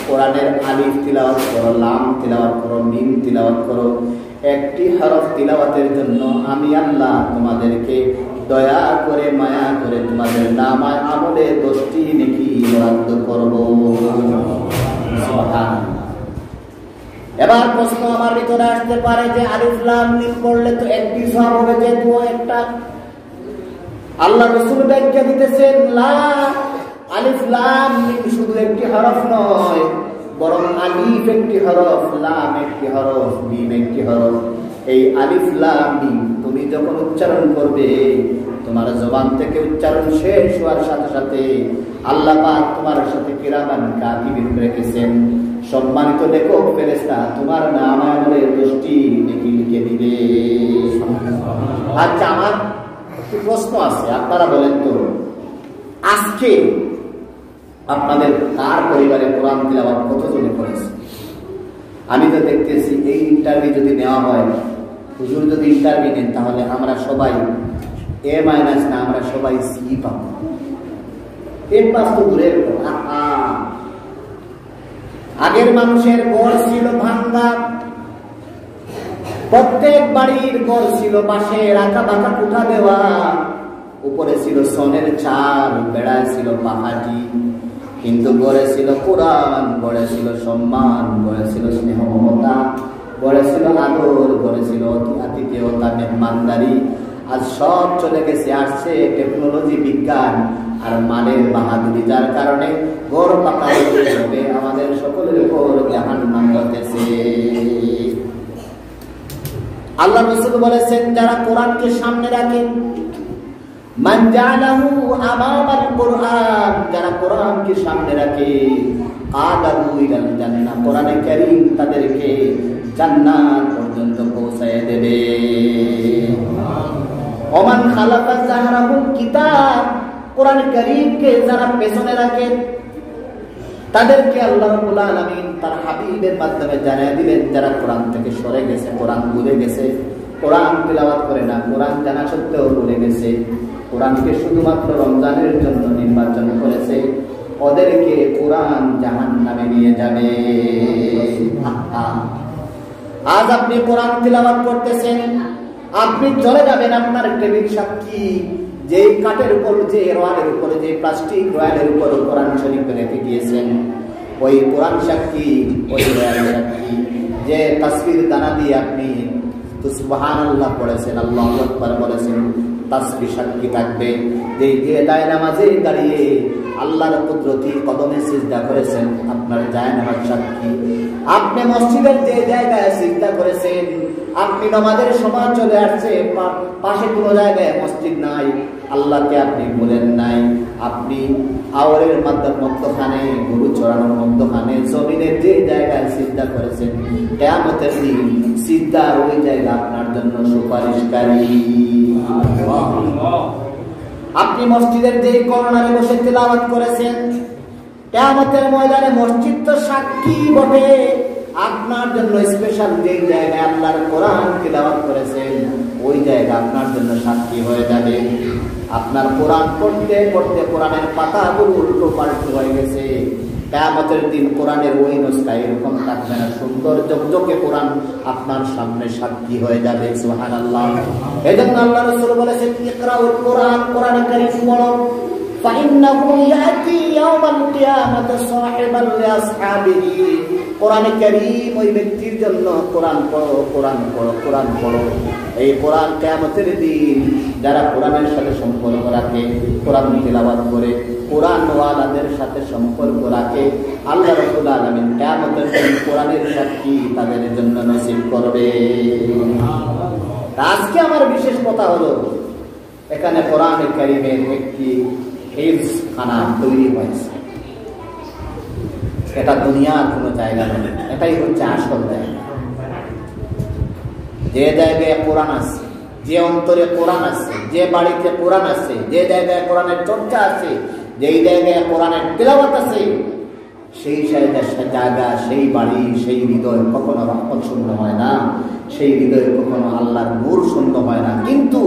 কোরআনের আলিফ তিলাওয়াত করো, লাম তিলাওয়াত করো, মিম তিলাওয়াত করো, একটি হরফ তিলাওয়াতের জন্য আমি আল্লাহ তোমাদেরকে দয়া করে, মায়া করে তোমাদের নামায় আমলে 10টি নেকি বরাদ্দ করব। সুবহানাল্লাহ। এবার প্রশ্ন আমার ভিতরে আসতে পারে যে আলিফ লাম মিম পড়লে তো একটি সওয়াব হবে, যে দুটো একটা। আল্লাহ রাসূল ব্যাখ্যা দিতেছেন, লা, আলিফ লাম মিম শুধু একটি হরফ নয়, বরং আলিফ একটি হরফ, লাম একটি হরফ, মিম একটি হরফ। এই আলিফ লাম মিম তুমি যখন উচ্চারণ করবে, তোমার জবান থেকে উচ্চারণ শেষ হওয়ার সাথে সাথে আল্লাহ পাক তোমার সাথে কিরামান কাতিবিন রেখেছেন, সম্মানিত লেখক ফেরেশতা তোমার নামায় আমলে 10টি নেকি লিখে দিবে। আচ্ছা, আমার একটি প্রশ্ন আছে, আপনারা বলেন তো, আজকে আপনাদের কার পরিবারে কোরআন তিলাওয়াত কতজনে করেছে? আমি তো দেখতেছি এই ইন্টারভিউ যদি নেওয়া হয়, হুজুর যদি ইন্টারভিউ নেন, তাহলে আমরা সবাই A- না, আমরা সবাই C পাবো। A+ তো দূরের কথা। আগের মানুষের গড় ছিল ভাঙ্গা, প্রত্যেক বাড়ির গড় ছিল পাশে রাখা বাঁকা কুঠা দেওয়া, উপরে ছিল সোনের চাল, বেড়ায় ছিল পাহাড়ি, কিন্তু গড়ে ছিল কোরআন, গড়ে ছিল সম্মান, গড়ে ছিল স্নেহ মমতা, গড়ে ছিল আদর, গড়ে ছিল আতিথেয়তা, মেহমানদারি। আজ সব চলে গেছে, আসছে টেকনোলজি, বিজ্ঞান আর মালের বাহাদুরি, যার কারণে গড় পাকা হবে, আমাদের সকলের উপর জাহান্নাম হতেছে। আল্লাহ রাসূল বলেছেন, যারা কোরআনকে সামনে রাখে, মান জাআলাহু আমামাল কুরআন, যারা কোরআনকে সামনে রাখে, আদাবু ইলাল জান্নাহ, কোরআনে কারীম তাদেরকে জান্নাত পর্যন্ত পৌঁছায় দেবে। ওমান খালাফা যাহরাহুল কিতাব, কোরআন কারীমকে যারা পেছনে রাখে, তাদেরকে আল্লাহ রাব্বুল আলামিন তার হাবিবের মাধ্যমে জানিয়ে দিলেন, যারা কোরআন থেকে সরে গেছে, কোরআন ভুলে গেছে, কোরআন তিলাওয়াত করে না, কোরআন জানা সত্ত্বেও ভুলে গেছে, কোরআনকে শুধুমাত্র রমজানের জন্য নির্বাচন করেছে, ওদেরকে কোরআন জাহান্নামে নিয়ে যাবে। আজ আপনি কোরআন তিলাওয়াত করতেছেন, আপনি চলে যাবেন আপনার টেবিল সাক্ষী, যে কাঠের উপর, যে রয়ালের উপরে, যে প্লাস্টিক রয়ালের উপর কোরআন শরীফ রেখে দিয়েছেন, ওই কোরআন সাক্ষী, ওই রয়াল সাক্ষী, যে তাসবির দানা দিয়ে আপনি সুবহানাল্লাহ পড়েছেন, আল্লাহু আকবার বলেছেন, তাসবিহ সাক্ষী থাকবে। যে জায়নামাজে দাঁড়িয়ে আল্লাহর কুদরতি কদমে সিজদা করেছেন, আপনার জায়নামাজ সাক্ষী। আপনি মসজিদের যে জায়গায় সিজদা করেছেন, আপনি নামাজের সময় চলে আসছে, পাশে কোনো জায়গায় মসজিদ নাই, আল্লাহকে আপনি বলেন নাই, আপনি আওয়ারের মধ্যখানে, গরু চড়ানোর মধ্যখানে, জমিনের যে জায়গায় সিজদা করেছেন, কিয়ামতের দিন সিজদার ওই জায়গা আপনার জন্য সুপারিশকারী। আপনি মসজিদের যে কর্নারে বসে তিলাওয়াত করেছেন, কিয়ামতের ময়দানে মসজিদ তো সাক্ষী বটে, আপনার জন্য স্পেশাল যে জায়গায় আল্লাহর কোরআন তিলাওয়াত করেছেন, ওই জায়গা আপনার জন্য সাক্ষী হয়ে যাবে। আপনার কোরআন পড়তে পড়তে কোরআনের পাতাগুলো উল্টো পাল্টো হয়ে গেছে, কিয়ামতের দিন কোরআনের ওই নুসখা এরকম থাকবে না, সুন্দর ঝকঝকে কোরআন আপনার সামনে সাক্ষী হয়ে যাবে। সুবহানাল্লাহ। এজন্য আল্লাহ রাসূল বলেছেন, ইকরাউল কোরআন, কোরআন কারীম পড়ো, ফাইন্নাহু ইয়াতি ইয়াওমাল কিয়ামাতি সাহিবান লিআসহাবিহি। কোরআন কারীম ওই ব্যক্তির জন্য, কোরআন পড়ো, কোরআন পড়ো, কোরআন পড়ো। এই কোরআন কিয়ামতের দিন যারা কোরআনের সাথে সম্পর্ক রাখে, কোরআন তিলাওয়াত করে, কোরআন ওয়ালাদের সাথে সম্পর্ক রাখে, আল্লাহ রাব্বুল আলামিন কিয়ামতের দিন কোরআনের সাক্ষী তাদের জন্য নসিব করবে। আজকে আমার বিশেষ কথা হলো, এখানে কোরআন কারীমের একটি হিফজখানা তৈরি হয়েছে। এটা দুনিয়ার কোনো জায়গা নয়, এটাই হচ্ছে আসল জায়গা। যে জায়গায় কোরআন আছে, যে অন্তরে কোরআন আছে, যে বাড়িতে কোরআন আছে, যে জায়গায় কোরআনের চর্চা আছে, যেই জায়গায় কোরআনের তিলাওয়াত আছে, সেই জায়গা, সেই বাড়ি, সেই হৃদয় কখনো রহমত শূন্য হয় না, সেই হৃদয় কখনো আল্লাহর নূর শূন্য হয় না। কিন্তু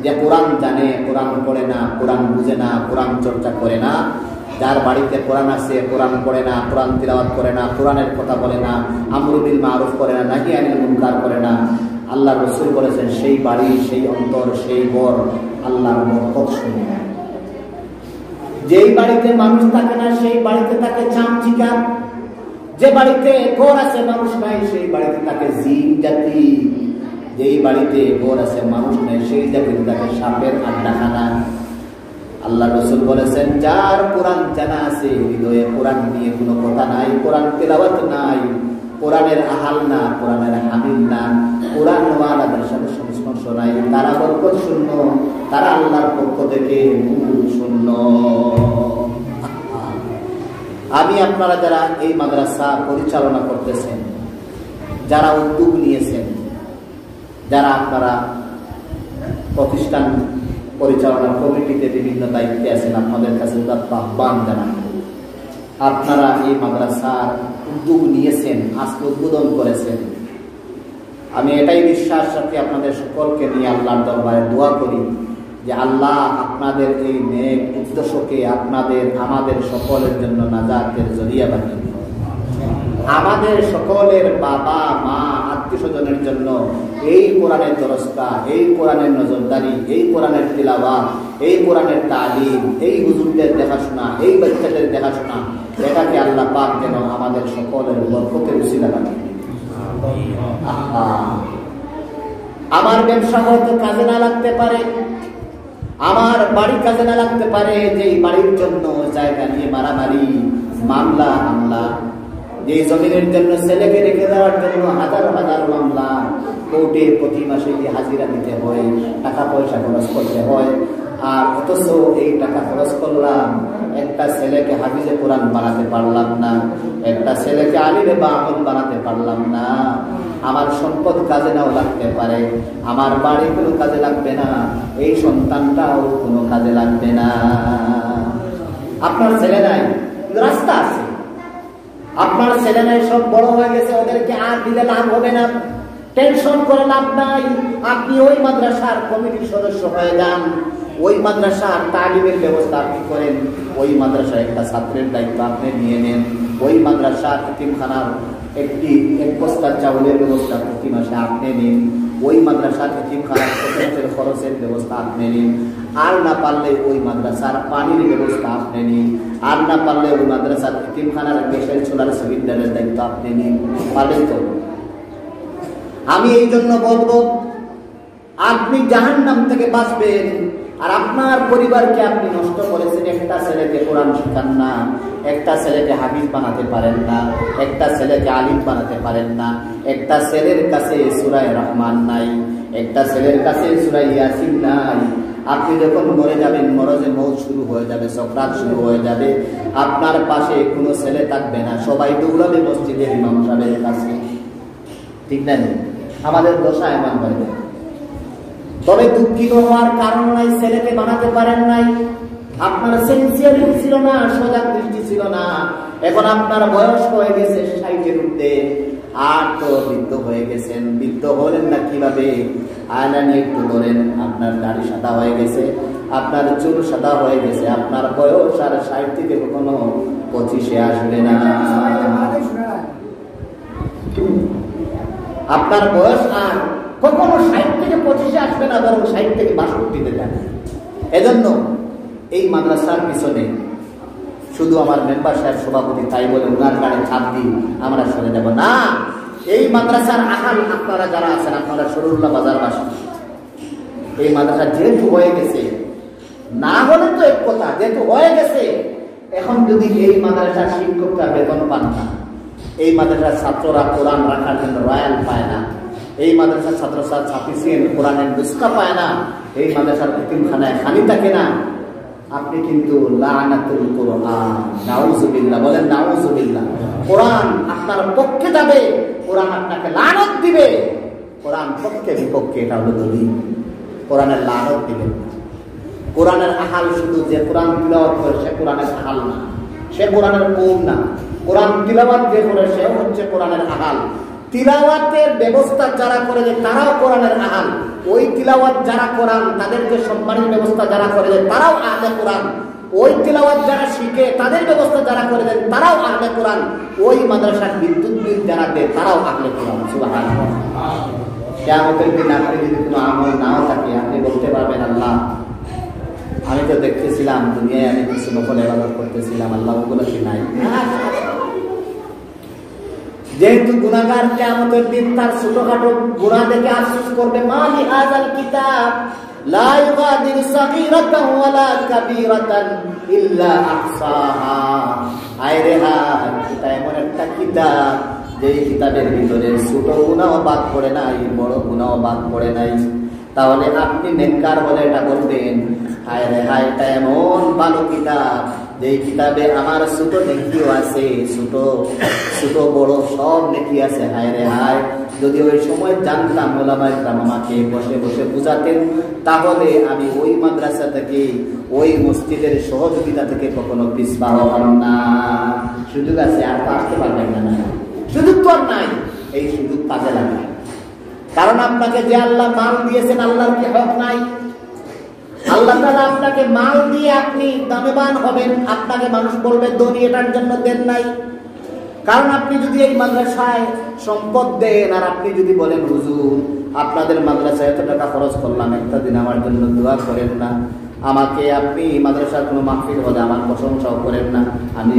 যে কোরআন জানে, কোরআন পড়ে না, কোরআন বুঝে না, কোরআন চর্চা করে না, যার বাড়িতে কোরআন আছে, কোরআন পড়ে না, কোরআন তিলাওয়াত করে না, কোরআনের কথা বলে না, আমরু বিল মারুফ করে না, নাহি আনিল মুনকার করে না, আল্লাহ রাসূল বলেছেন সেই বাড়ি, সেই অন্তর, সেই ঘর আল্লাহর বরকত শূন্য। যেই বাড়িতে মানুষ থাকে না, সেই বাড়িতে থাকে চামচিকা। যে বাড়িতে ঘর আছে, মানুষ নাই, সেই বাড়িতে থাকে জিন জাতি। যেই বাড়িতে ঘর আছে, মানুষ নেই, সেই জাতিতে থাকে সাপের আড্ডাখানা। আল্লাহ রাসূল বলেছেন, যার কোরআন জানা আছে, হৃদয়ে কোরআন নিয়ে কোনো কথা নাই, কোরআন তেলাওয়াত নাই, কোরআনের আহাল না, কোরআনের হামিল না, কোরআন ওয়ালাদের সাথে সংস্পর্শ নাই, তারা বরকত শূন্য, তারা আল্লাহর পক্ষ থেকে শূন্য। আমি আপনারা যারা এই মাদ্রাসা পরিচালনা করতেছেন, যারা উদ্যোগ নিয়েছেন, যারা আপনারা প্রতিষ্ঠান পরিচালনা কমিটিতে বিভিন্ন দায়িত্বে আছেন, আপনাদের কাছে আহ্বান জানান, আপনারা এই মাদ্রাসার উদ্যোগ নিয়েছেন, আজকে উদ্বোধন করেছেন। আমি এটাই বিশ্বাস রাখি, আপনাদের সকলকে নিয়ে আল্লাহর দরবারে দোয়া করি যে আল্লাহ আপনাদের এই নেক উদ্দেশ্যকে আপনাদের, আমাদের সকলের জন্য নাজাতের জরিয়া বানিয়ে দিন। আমাদের সকলের বাবা মা আত্মীয় স্বজনের জন্য এই কোরআনের দরজটা, এই কোরআনের নজরদারি, এই কোরআনের তিলাওয়াত, এই কোরআনের তালিম, এই হুজুরদের দেখাশোনা, এই বাচ্চাদের দেখাশোনা, এটাকে আল্লাহ পাক যেন আমাদের সকলের বরকতের উসিলা বানিয়ে দিন। আমার ব্যবসা হয়তো কাজে না লাগতে পারে, আমার বাড়ি কাজে না লাগতে পারে, যে বাড়ির জন্য জায়গা নিয়ে মারামারি, মামলা হামলা, যে জমিনের জন্য ছেলেকে রেখে দেওয়ার জন্য হাজার হাজার মামলা, কোর্টে প্রতি মাসে যে হাজিরা দিতে হয়, টাকা পয়সা খরচ করতে হয়, আর অথচ এই টাকা খরচ করলাম, একটা ছেলেকে হাফিজে কোরআন বানাতে পারলাম না, একটা ছেলেকে আলিমে বামন বানাতে পারলাম না। আমার সম্পদ কাজে নাও লাগতে পারে, আমার বাড়ি কোনো কাজে লাগবে না, এই সন্তানটাও কোনো কাজে লাগবে না। আপনার ছেলে নাই, রাস্তা আছে। আপনার ছেলে নাই, সব বড় হয়ে গেছে, ওদেরকে আর দিলে লাভ হবে না, টেনশন করে লাভ নাই। আপনি ওই মাদ্রাসার কমিটির সদস্য হয়ে যান, ওই মাদ্রাসার তালিমের ব্যবস্থা আপনি করেন, ওই মাদ্রাসার একটা ছাত্রের দায়িত্ব আপনি নিয়ে নেন, ওই মাদ্রাসার এতিমখানার এক বস্তা চাউলের ব্যবস্থা প্রতি মাসে আপনি নিন, ওই মাদ্রাসার এতিমখানার খরচের ব্যবস্থা আপনি নিন, আর না পারলে ওই মাদ্রাসার পানির ব্যবস্থা আপনি নিন, আর না পারলে ওই মাদ্রাসার এতিমখানার গ্যাসের চুলার সিলিন্ডারের দায়িত্ব আপনি নিন। পারবেন তো? আমি এই জন্য বলবো, আপনি জাহান্নাম থেকে বাঁচবেন আর আপনার পরিবারকে আপনি নষ্ট করেছেন। একটা ছেলেকে কোরআন শেখান না, একটা ছেলেকে হাফিজ বানাতে পারেন না, একটা ছেলেকে আলিম বানাতে পারেন না, একটা ছেলের কাছে সূরা রহমান নাই, একটা ছেলের কাছে সূরা ইয়াসিন নাই। আপনি যখন মরে যাবেন, মরজে মৌত শুরু হয়ে যাবে, সকরাত শুরু হয়ে যাবে, আপনার পাশে কোনো ছেলে থাকবে না, সবাই দৌড়াবে মসজিদের ইমাম সাহেবের কাছে। ঠিক না? আমাদের দশা এমন হয়ে যায়। তবে দুঃখিত হওয়ার কারণ নাই, ছেলেকে বানাতে পারেন নাই, আপনার সেন্সিয়ারিটি ছিল না, সজাগ দৃষ্টি ছিল না। এখন আপনার বয়স হয়ে গেছে 60-এর ঊর্ধ্বে, আর তো বৃদ্ধ হয়ে গেছেন। বৃদ্ধ হলেন না কিভাবে? আয়না নিয়ে একটু ধরেন, আপনার দাড়ি সাদা হয়ে গেছে, আপনার চুল সাদা হয়ে গেছে, আপনার বয়স আর 60 থেকে কখনো 25-এ আসবে না। আপনার বয়স আর কখনো 60 থেকে 25-এ আসবে না, বরং 60 থেকে 62-তে যাবে। এজন্য এই মাদ্রাসার পিছনে শুধু আমার মেম্বার সাহেব সভাপতি তাই বলে উনার গাড়ি ছাপ দিই আমরা সরে যাব না। এই মাদ্রাসার আহাল আপনারা যারা আছেন, আপনারা শরীরুল্লাহ বাজারবাসী, এই মাদ্রাসা যেহেতু হয়ে গেছে, না হলে তো এক কথা, যেহেতু হয়ে গেছে, এখন যদি এই মাদ্রাসার শিক্ষকরা বেতন পান না, এই মাদ্রাসার ছাত্ররা কোরআন রাখার জন্য রয়্যাল পায় না, এই মাদ্রাসার ছাত্রী কোরআনের দুষ্কা পায় না, এই মাদ্রাসার এতিমখানায় খালি থাকে না, আপনি কিন্তু লানাতুল কোরআন, নাউযুবিল্লাহ বলেন, নাউযুবিল্লাহ। কোরআন আপনার পক্ষে যাবে, কোরআন আপনাকে লানত দিবে। কোরআন পক্ষে বিপক্ষে এটা হলো দলিল। কোরআনের লানত দিবে। কোরআনের আহাল শুধু যে কোরআন তিলাওয়াত করে সে কোরআনের আহাল না, সে কোরআনের কওম না। কোরআন তিলাওয়াত যে করে সে হচ্ছে কোরআনের আহাল। তিলাওয়াতের ব্যবস্থা যারা করে যে তারাও কোরআনের আহাল। ওই তিলাওয়াত যারা কোরআন তাদেরকে সম্মানের ব্যবস্থা যারা করে যে তারাও আহলে কোরআন। ওই তিলাওয়াত যারা শিখে তাদের ব্যবস্থা যারা করে দেন তারাও আহলে কোরআন। ওই মাদ্রাসার বিদ্যুৎ বিল যারা দেয় তারাও আহলে কোরআন। সুবহানাল্লাহ। কিয়ামতের দিন আপনি যদি কোনো আমল নাও থাকে, আপনি বলতে পারবেন, আল্লাহ আমি তো দেখতেছিলাম দুনিয়ায় আমি কিছু নফল ইবাদত করতেছিলাম, আল্লাহ ওগুলো কি নাই? যেহেতু গুনাহগার কিয়ামতের দিন তার ছোটখাটো গুনাহ দেখে আফসোস করবে, মালি হাযাল কিতাব লা ইউগাদিরু সাগীরাতান ওয়ালা কাবীরাতান ইল্লা আহসাহা। আয়রে হায়, এটা এমন একটা কিতাব যেই কিতাবের ভিতরে ছোট গুনাহও বাদ পড়ে নাই, বড় গুনাহও বাদ পড়ে নাই। তাহলে আপনি নেককার হলে এটা বলবেন, হায় রে হায়, এটা এমন ভালো কিতাব যেই কিতাবে আমার ছোট নেকিও আছে, ছোট বড় সব নেকি আছে। হায় রে হায়, যদি ওই সময় জানতাম ওলামায়ে কেরাম আমাকে বসে বসে বুঝাতেন, তাহলে আমি ওই মাদ্রাসা থেকে, ওই মসজিদের সহযোগিতা থেকে কখনো পিছপা হতাম না। সুযোগ আছে, আর তো আসতে পারবেন না। সুযোগ তো আর নাই, এই সুযোগ কাজে লাগায়। কারণ আপনাকে যে আল্লাহ মাল দিয়েছেন, আল্লাহর কি হক নাই? আল্লাহ তাআলা আপনাকে মাল দিয়ে আপনি দামেবান হবেন, আপনাকে মানুষ বলবে ধনী, এটার জন্য দেন নাই। কারণ আপনি যদি এই মাদ্রাসায় সম্পদ দেন আর আপনি যদি বলেন, হুজুর আপনাদের মাদ্রাসায় এত টাকা খরচ করলাম, একটা দিন আমার জন্য দোয়া করেন না, আমাকে আপনি মাদ্রাসার কোনো মাহফিল হলে আমার প্রশংসাও করেন না, আমি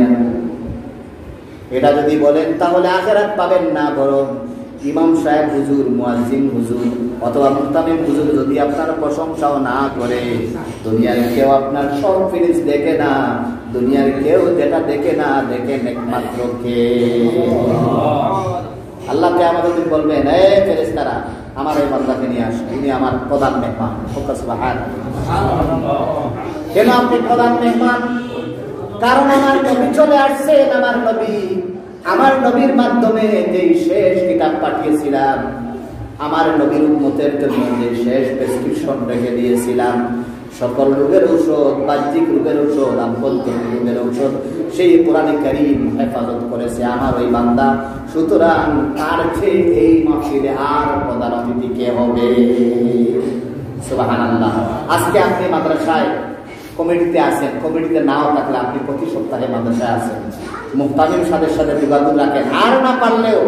এটা যদি বলেন, তাহলে আখিরাত পাবেন না। বরং ইমাম সাহেব হুজুর, মুয়াজ্জিন হুজুর অথবা মুতামিম হুজুর যদি আপনার প্রশংসাও না করে, দুনিয়ার কেউ আপনার সব ফিলিংস দেখে না, দুনিয়ার কেউ যেটা দেখে না, দেখেন একমাত্র কে? আল্লাহকে আমাদের বলবেন, এই ফেরেশতারা আমার এই বান্দাকে নিয়ে আসো, ইনি আমার প্রধান মেহমান। কেন আপনি প্রধান মেহমান? কারণ আমার নবী চলে আসছেন। আমার নবীর মাধ্যমে যে শেষ কিতাব পাঠিয়েছিলাম, আমার নবীর উম্মতের জন্য যে শেষ প্রেসক্রিপশন রেখে দিয়েছিলাম, সকল রোগের ঔষধ, বাহ্যিক রোগের ঔষধ, আভ্যন্তরীণ রোগের ঔষধ, সেই কোরআনে কারীম হেফাজত করেছে আমার ওই বান্দা। সুতরাং তার চেয়ে এই মাহফিলে আর প্রধান অতিথি কে হবে? সুবহানাল্লাহ। আজকে আপনি মাদ্রাসায় কমিটিতে আছেন, কমিটিতে নাও থাকলে আপনি প্রতি সপ্তাহে মাদ্রাসায় আছেন, মুহতামিম সাহেবের সাথে যোগাযোগ রাখেন। আর না পারলেও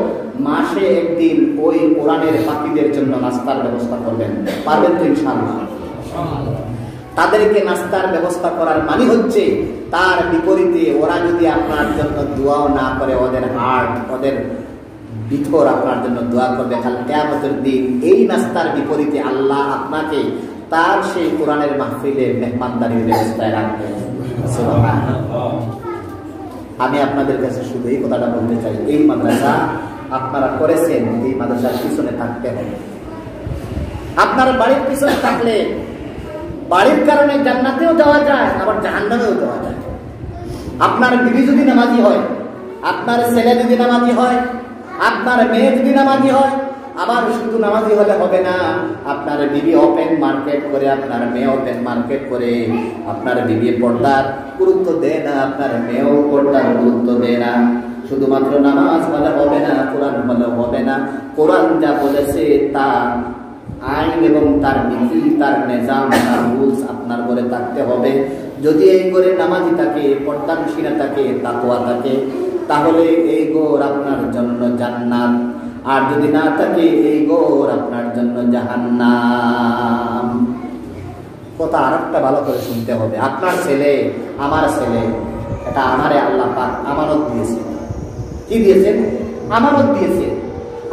মাসে একদিন ওই কোরআনের পাখিদের জন্য নাস্তার ব্যবস্থা করবেন। পারবেন তো ইনশাআল্লাহ? তাদেরকে নাস্তার ব্যবস্থা করার মানে হচ্ছে তার বিপরীতে ওরা যদি আপনার জন্য দোয়াও না করে, ওদের হার্ট, ওদের ভিতর আপনার জন্য দোয়া করবে। কাল কিয়ামতের দিন এই নাস্তার বিপরীতে আল্লাহ আপনাকে তার সেই কোরআনের মাহফিলে মেহমানদারির ব্যবস্থায় রাখবেন। আমি আপনাদের কাছে শুধু এই কথাটা বলতে চাই, এই মাদ্রাসা আপনারা করেছেন, এই মাদ্রাসার পিছনে থাকতে হবে। আপনার বাড়ির পিছনে থাকলে বাড়ির কারণে জান্নাতেও যাওয়া যায়, আবার জাহান্নামেও যাওয়া যায়। আপনার বিবি যদি নামাজি হয়, আপনার ছেলে যদি নামাজি হয়, আপনার মেয়ে যদি নামাজি হয়, আবার শুধু নামাজি হলে হবে না। আপনার বিবি ওপেন মার্কেট করে, আপনার মেয়ে ওপেন মার্কেট করে। আপনার বিবি পর্দার গুরুত্ব দেয় না, আপনার মেয়েও পর্দার গুরুত্ব দেয় না। শুধুমাত্র নামাজ হলে হবে না, কোরআন হলে হবে না। কোরআন যা বলেছে তা আইন এবং তার নীতি, তার নিজাম, তার রুলস আপনার ঘরে থাকতে হবে। যদি এই ঘরে নামাজি থাকে, পর্দানশীলা থাকে, তাকওয়া থাকে, তাহলে এই ঘর আপনার জন্য জান্নাত। আর যদি না থাকে এই ঘর আপনার জন্য জাহান্নাম। কথা আরেকটা ভালো করে শুনতে হবে। আপনার ছেলে, আমার ছেলে, এটা আমারে আল্লাহ পাক আমানত দিয়েছে। কি দিয়েছেন? আমানত দিয়েছে।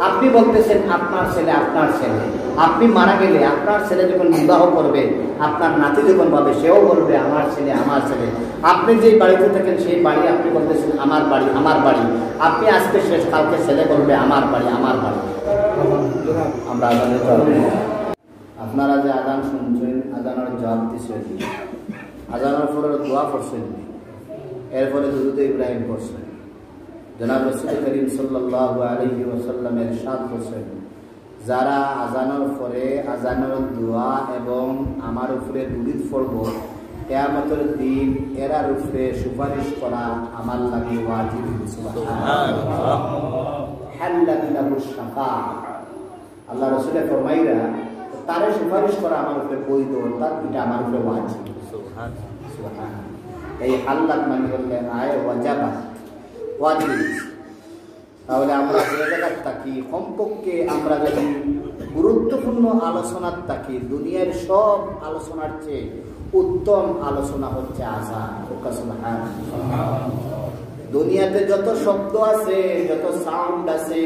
আপনি বলতেছেন আপনার ছেলে, আপনার ছেলে। আপনি মারা গেলে আপনার ছেলে যখন বিবাহ করবে, আপনার নাতি যখন পাবে, সেও বলবে আমার ছেলে, আমার ছেলে। আপনি যে বাড়িতে থাকেন সেই বাড়ি আপনি বলতেছেন আমার বাড়ি, আমার বাড়ি। আপনি আজকে শেষ, কালকে ছেলে বলবে আমার বাড়ি, আমার বাড়ি। আমরা আজানের জবাব, আপনারা যে আজান শুনছেন, আজানের জবাব দিচ্ছেন, আজানের পরে দোয়া করছেন, এরপরে দুরূদ ইব্রাহিম করছেন। জনাব রাসূল করিম সাল্লাল্লাহু আলাইহি ওয়াসাল্লাম ইরশাদ করেছেন, যারা আজানের পরে আজানের দোয়া এবং আমার উপরে দুরূদ পড়ব, কিয়ামতের দিন এরার উপরে সুপারিশ করা আমার লাগি ওয়াজিব। সুবহানাল্লাহ। হাল্লা বিলাহু শাফাআ। আল্লাহ রাসূল ফরমাইরা তারে সুপারিশ করা আমার উপরে বৈধ, অর্থাৎ এটা আমার উপরে ওয়াজিব। সুবহানাল্লাহ। এই হাল্লাত মানে হলে আয় ওয়াজাবা, ওয়াজিব। তাহলে আমরা যে জায়গায় থাকি, কমপক্ষে আমরা যদি গুরুত্বপূর্ণ আলোচনার থাকি, দুনিয়ার সব আলোচনার চেয়ে উত্তম আলোচনা হচ্ছে আযান। দুনিয়াতে যত শব্দ আছে, যত সাউন্ড আছে,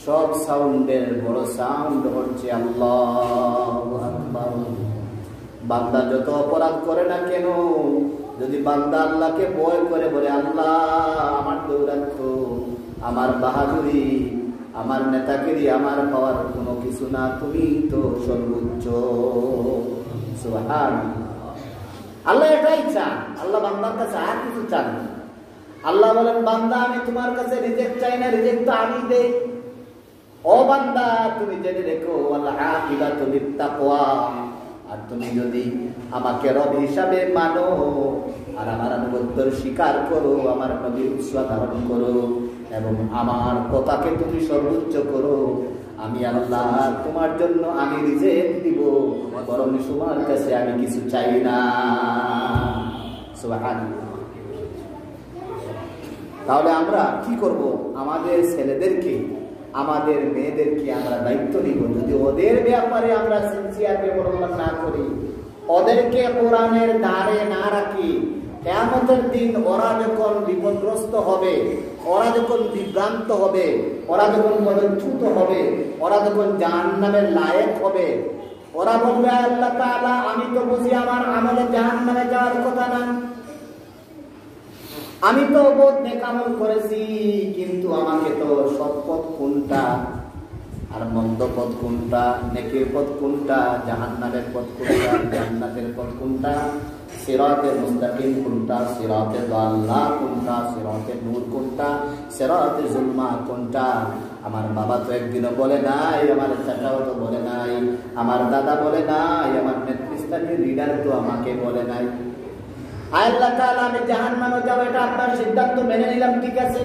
সব সাউন্ডের বড় সাউন্ড হচ্ছে আল্লাহু আকবার। বান্দা যত অপরাধ করে না কেন, যদি বান্দা আল্লাহকে ভয় করে, বলে আল্লাহ আমার দৌরাত্ম, আমার বাহাদুরি, আমার নেতাগিরি, আমার পাওয়ার কোনো কিছু না, তুমি তো সর্বোচ্চ। সুবহানাল্লাহ। আল্লাহ এটাই চান। আল্লাহ বান্দার কাছে আর কিছু চান না। আল্লাহ বলেন, বান্দা আমি তোমার কাছে রিজেক্ট চাই না, রিজেক্ট তো আমি দেই। ও বান্দা তুমি জেনে রেখো, আল্লাহ আকিবাতু লিত্তাকওয়া। আর তুমি যদি আমাকে রব হিসাবে মানো আর আমার আনুগত্যের স্বীকার করো, আমার নবীর উসওয়া ধারণ করো এবং আমার কথাকে তুমি সর্বোচ্চ করো, আমি আল্লাহ তোমার জন্য আমি রিজেক্ট দিব, বরং তোমার কাছে আমি কিছু চাই না। সুবহানাল্লাহ। তাহলে আমরা কি করব? আমাদের ছেলেদেরকে, আমাদের মেয়েদেরকে আমরা দায়িত্ব নিব। যদি ওদের ব্যাপারে আমরা সিনসিয়ার ব্যবহার না করি, ওদেরকে কোরআনের ধারে না রাখি, কিয়ামতের দিন ওরা যখন বিপদগ্রস্ত হবে, ওরা যখন বিভ্রান্ত হবে, ওরা যখন পদচ্যুত হবে, ওরা যখন জাহান্নামের লায়েক হবে, ওরা বলবে আল্লাহ তাআলা আমি তো বুঝি আমার আমলে জাহান্নামে যাওয়ার কথা না, আমি তো বহুত নেক আমল করেছি, কিন্তু আমাকে তো সৎ পথ কোনটা আর মন্দ পথ কোনটা, নেকের পথ কোনটা, জাহান্নামের পথ কোনটা, জান্নাতের পথ কোনটা, সিরাতে মুস্তাকিম কোনটা, সিরাতে দাল্লা কোনটা, সিরাতে নূর কোনটা, সিরাতে জুলমা কোনটা। আমার বাবা তো একদিনও বলে নাই, আমার চাচাও তো বলে নাই, আমার দাদা বলে নাই, আমার নেতৃস্থানীয় লিডার তো আমাকে বলে নাই। আল্লাহ তাআলা আমি জাহান্নামে যাব এটা আপনার সিদ্ধান্ত মেনে নিলাম, ঠিক আছে,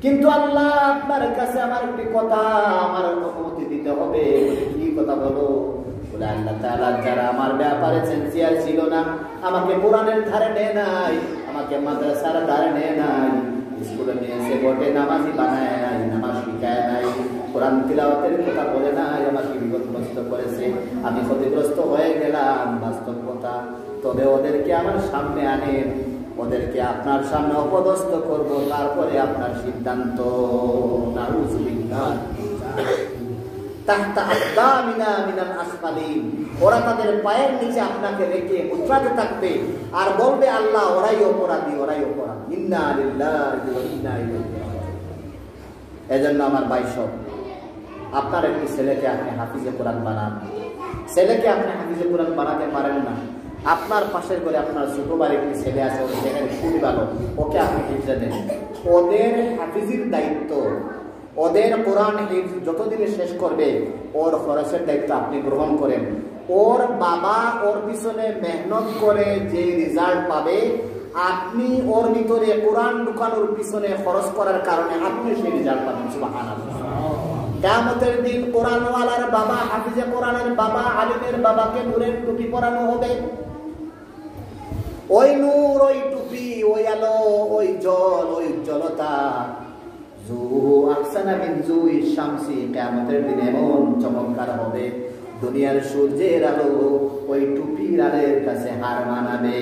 কিন্তু আল্লাহ আপনার কাছে আমার একটি কথা, আমার অনুমতি দিতে হবে। কি কথা বলো? বলে বলে আল্লাহ তাআলা যারা আমার ব্যাপারে সিনসিয়ার ছিল না, আমাকে কোরআনের ধারে নেয় নাই, আমাকে মাদ্রাসার ধারে নেয় নাই, স্কুলে নিয়ে এসে বোর্ডে নামাজি বানায় নাই, নামাজ শিখায় নাই, কোরআন তিলাওয়াতের কথা বলে নাই, আমাকে বিপদগ্রস্ত করেছে, আমি ক্ষতিগ্রস্ত হয়ে গেলাম, বাস্তব কথা। তবে ওদেরকে আমার সামনে আনেন, ওদেরকে আপনার সামনে অপদস্থ করব, তারপরে আপনার সিদ্ধান্ত। ওরা তাদের পায়ের নিচে আপনাকে রেখে উৎরাতে থাকবে আর বলবে আল্লাহ ওরাই অপরাধী, ওরাই অপরাধী। ইন্না লিল্লাহি ওয়া ইন্না ইলাইহি রাজিউন। এজন্য আমার ভাই সব, আপনার একটি ছেলেকে আপনি হাফিজে কোরআন বানান। ছেলেকে আপনি হাফিজে কোরআন বানাতে পারেন না, আপনার পাশের করে আপনার ছোট ভাই একটি ছেলে আছে, ওর সেখানে খুবই ভালো, ওকে আপনি হিফজে দেন। ওদের হাফিজের দায়িত্ব, ওদের কোরআন হিফজ যতদিনে শেষ করবে ওর খরচের দায়িত্ব আপনি গ্রহণ করেন। ওর বাবা ওর পিছনে মেহনত করে যে রেজাল্ট পাবে, আপনি ওর ভিতরে কোরআন ঢুকানোর পিছনে খরচ করার কারণে আপনি সেই রেজাল্ট পাবেন। সুবহানাল্লাহ। কিয়ামতের দিন কোরআনওয়ালার বাবা, হাফিজে কোরআনের বাবা, আলিমের বাবাকে নূরের টুপি পরানো হবে। ওই নূর, ওই টুপি, ওই আলো, ওই জল, ওই উজ্জ্বলতা কিয়ামতের দিন এমন চমৎকার হবে, দুনিয়ার সূর্যের আলো ওই টুপির আলোর কাছে হার মানাবে।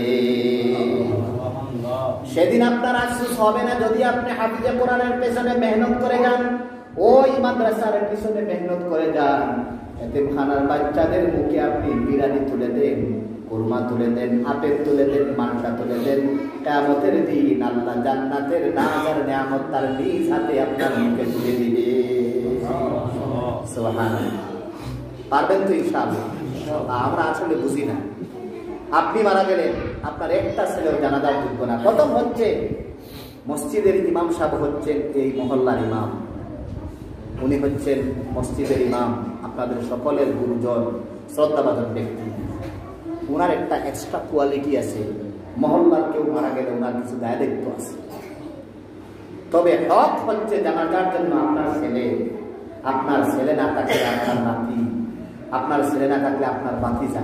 সেদিন আপনার আফসোস হবে না যদি আপনি হাফিজে কোরআনের পেছনে মেহনত করে যান, ওই মাদ্রাসার পিছনে মেহনত করে যান। এতিমখানার বাচ্চাদের মুখে আপনি বিরিয়ানি তুলে দেন, কুরমা তুলে দেন, আপেল তুলে দেন, মাংসা তুলে দেন। কিয়ামতের দিন আল্লাহ জান্নাতের নাজ আর নিয়ামত তার নিজ হাতে আপনার মুখে তুলে দিবে। সুবহানাল্লাহ। পারবেন তো ইনশাআল্লাহ? আমরা আসলে বুঝি না। আপনি মারা গেলেন, আপনার একটা ছেলেও জানাজার যোগ্য না। প্রথম হচ্ছে মসজিদের ইমাম সাহেব হচ্ছেন এই মহল্লার ইমাম, উনি হচ্ছেন মসজিদের ইমাম, আপনাদের সকলের গুরুজন, শ্রদ্ধাভাজন ব্যক্তি। ওনার একটা এক্সট্রা কোয়ালিটি আছে, মহল্লার কেউ মারা গেলে ওনার কিছু দায়িত্ব আছে। তবে হক হচ্ছে জানাজার জন্য আপনার ছেলে, আপনার ছেলে না থাকলে আপনার নাতি, আপনার ছেলে না থাকলে আপনার ভাতিজা।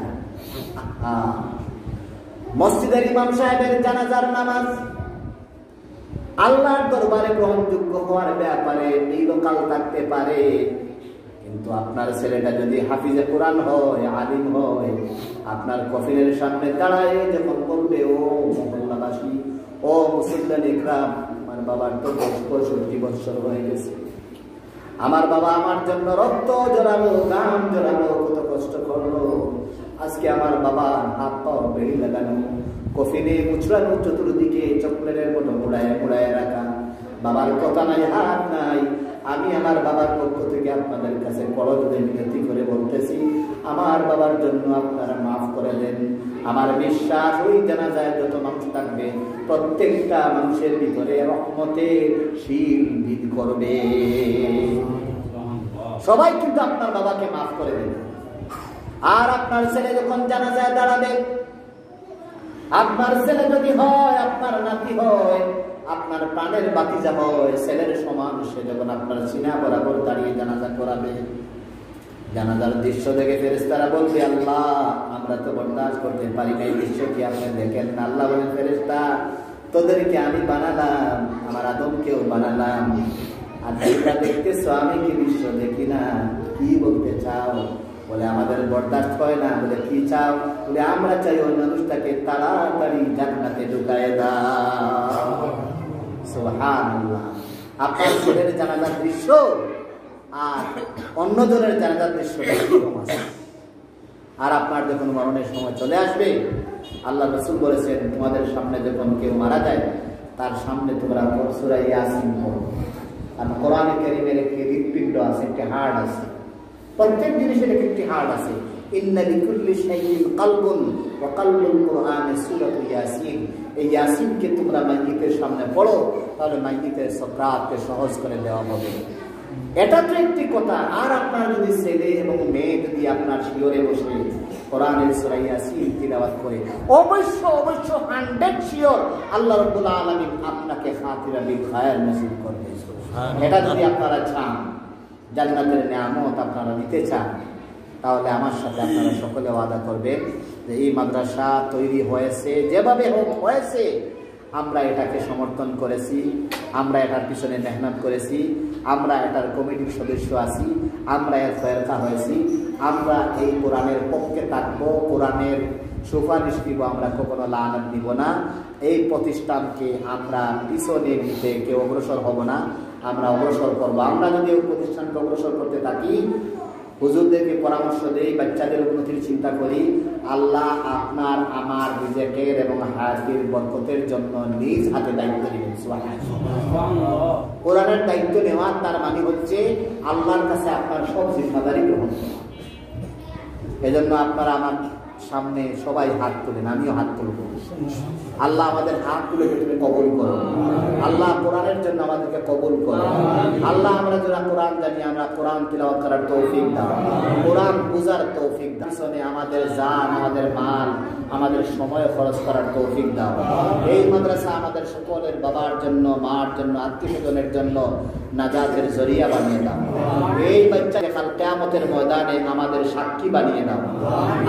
মসজিদের ইমাম সাহেবের জানাজার নামাজ আল্লাহর দরবারে গ্রহণযোগ্য হওয়ার ব্যাপারে নিরকাল থাকতে পারে, কিন্তু আপনার ছেলেটা যদি হাফিজে কোরআন হয়, আলিম হয়, আপনার কফিনের সামনে দাঁড়ায় যখন বলবে, ও মহল্লাবাসী, ও মুসলিম ইকরাম, আমার বাবার তো 65 বছর হয়ে গেছে, আমার বাবা আমার জন্য রক্ত জড়ালো, গাম জড়ালো, কত কষ্ট করলো, আজকে আমার বাবা হাত পা বেড়ি লাগানো, কফিনে মুচড়ানো, চতুর্দিকে চকলেটের মতো মুড়ায় মুড়ায় রাখা, বাবার কথা নাই, হাত নাই। আমি আমার বাবার পক্ষ থেকে আপনাদের কাছে করজোড়ে মিনতি করে বলতেছি, আমার বাবার জন্য আপনারা মাফ করে দেন। আমার বিশ্বাস ওই জানাজায় যত মানুষ থাকবে প্রত্যেকটা মানুষের ভিতরে রহমতের শীল বিদ করবে। সবাই কিন্তু আপনার বাবাকে মাফ করে দেবে। আর আপনার ছেলে যখন জানাজায় দাঁড়াবে, আপনার ছেলে যদি হয়, আপনার নাতি হয়, আপনার প্রাণের বাতিজা হয়, ছেলের সমান, সে যখন আপনার সিনা বরাবর দাঁড়িয়ে জানাজা করাবে, জানাজার দৃশ্য দেখে ফেরেশতারা বলবে, আল্লাহ আমরা তো বরদাস্ত করতে পারি না, এই দৃশ্য কি আপনি দেখেন? আল্লাহ বলেন, ফেরেশতা তোদেরকে আমি বানালাম, আমার আদমকেও বানালাম, আর যেটা দেখতেছো আমি কি দৃশ্য দেখি না? কি বলতে চাও? বলে আমাদের বরদাস্ত হয় না। বলে কি চাও? বলে আমরা চাই ওই মানুষটাকে তাড়াতাড়ি জান্নাতে ঢুকায় দাও। সুবহানাল্লাহ। আপনার ছেলের জানাজার দৃশ্য আর অন্যজনের জানাজার দৃশ্য আর আপনার যখন মরণের সময় চলে আসবে, আল্লাহ রাসূল বলেছেন, তোমাদের সামনে যখন কেউ মারা যায়, তার সামনে তোমরা সূরা ইয়াসিন পড়ো। আর কোরআনে কারীমের একটি হৃৎপিণ্ড আছে, একটি হাড় আছে, প্রত্যেক জিনিসের একটি হাড় আছে। ইন্না লিকুল্লি শাইইন কলবুন ওয়া কলবুল কুরআনি সূরাতু ইয়াসিন। এই ইয়াসিনকে তোমরা মাইয়িতের সামনে পড়ো, তাহলে মাইয়িতের সাকরাতকে সহজ করে দেওয়া হবে। এটা তো একটি কথা। আর আপনার যদি ছেলে এবং মেয়ে যদি আপনার শিয়রে বসে কোরআনের সূরা ইয়াসিন তিলাওয়াত করে, অবশ্য 100 শিওর আল্লাহ রাব্বুল আলামিন আপনাকে খাতিরা বিল খায়র নসিব করবে। এটা যদি আপনারা চান, জান্নাতের নিয়ামত আপনারা নিতে চান, তাহলে আমার সাথে আপনারা সকলে ওয়াদা করবেন যে এই মাদ্রাসা তৈরি হয়েছে, যেভাবে হোক হয়েছে, আমরা এটাকে সমর্থন করেছি, আমরা এটার পিছনে মেহনত করেছি, আমরা এটার কমিটির সদস্য আছি, আমরা এর ফেরকা হয়েছি, আমরা এই কোরআনের পক্ষে থাকবো, কোরআনের সুপারিশ দিব, আমরা কখনো লানত দিব না। এই প্রতিষ্ঠানকে আমরা পিছনে নিতে কেউ অগ্রসর হব না, আমরা অগ্রসর করবো। আমরা যদি ওই প্রতিষ্ঠানকে অগ্রসর করতে থাকি, হুজুরদেরকে পরামর্শ দেই, বাচ্চাদের উন্নতির চিন্তা করি, আল্লাহ আপনার আমার রিজেকের এবং হায়াতের বরকতের জন্য নিজ হাতে দায়িত্ব নেবেন। সুবহানাল্লাহ। কোরআনের দায়িত্ব নেওয়া তার মানে হচ্ছে আল্লাহর কাছে আপনার সব জিম্মাদারি গ্রহণ করা। এজন্য আপনারা আমার সামনে সবাই হাত তুলেন, আমিও হাত তুলব। আল্লাহ আমাদের হাত তুলে তুমি কবুল করো। আল্লাহ কোরআনের জন্য আমাদেরকে কবুল করো। আল্লাহ আমরা যারা কোরআন জানি, আমরা কোরআন তিলাওয়াত করার তৌফিক দাও, কোরআন বুঝার তৌফিক দাও, পিছনে আমাদের জান, আমাদের মাল, আমাদের সময় খরচ করার তৌফিক দাও। এই মাদ্রাসা আমাদের সকলের বাবার জন্য, মার জন্য, আত্মীয়স্বজনের জন্য নাজাতের জরিয়া বানিয়ে দাও। এই বাচ্চাকে কাল কিয়ামতের ময়দানে আমাদের সাক্ষী বানিয়ে দাও।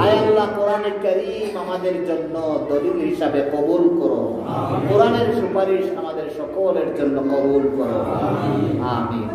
আয় আল্লাহ, কোরআনে কারীম আমাদের জন্য দলিল হিসাবে কবুল করো। কোরআনের সুপারিশ আমাদের সকলের জন্য কবুল করো। আমিন।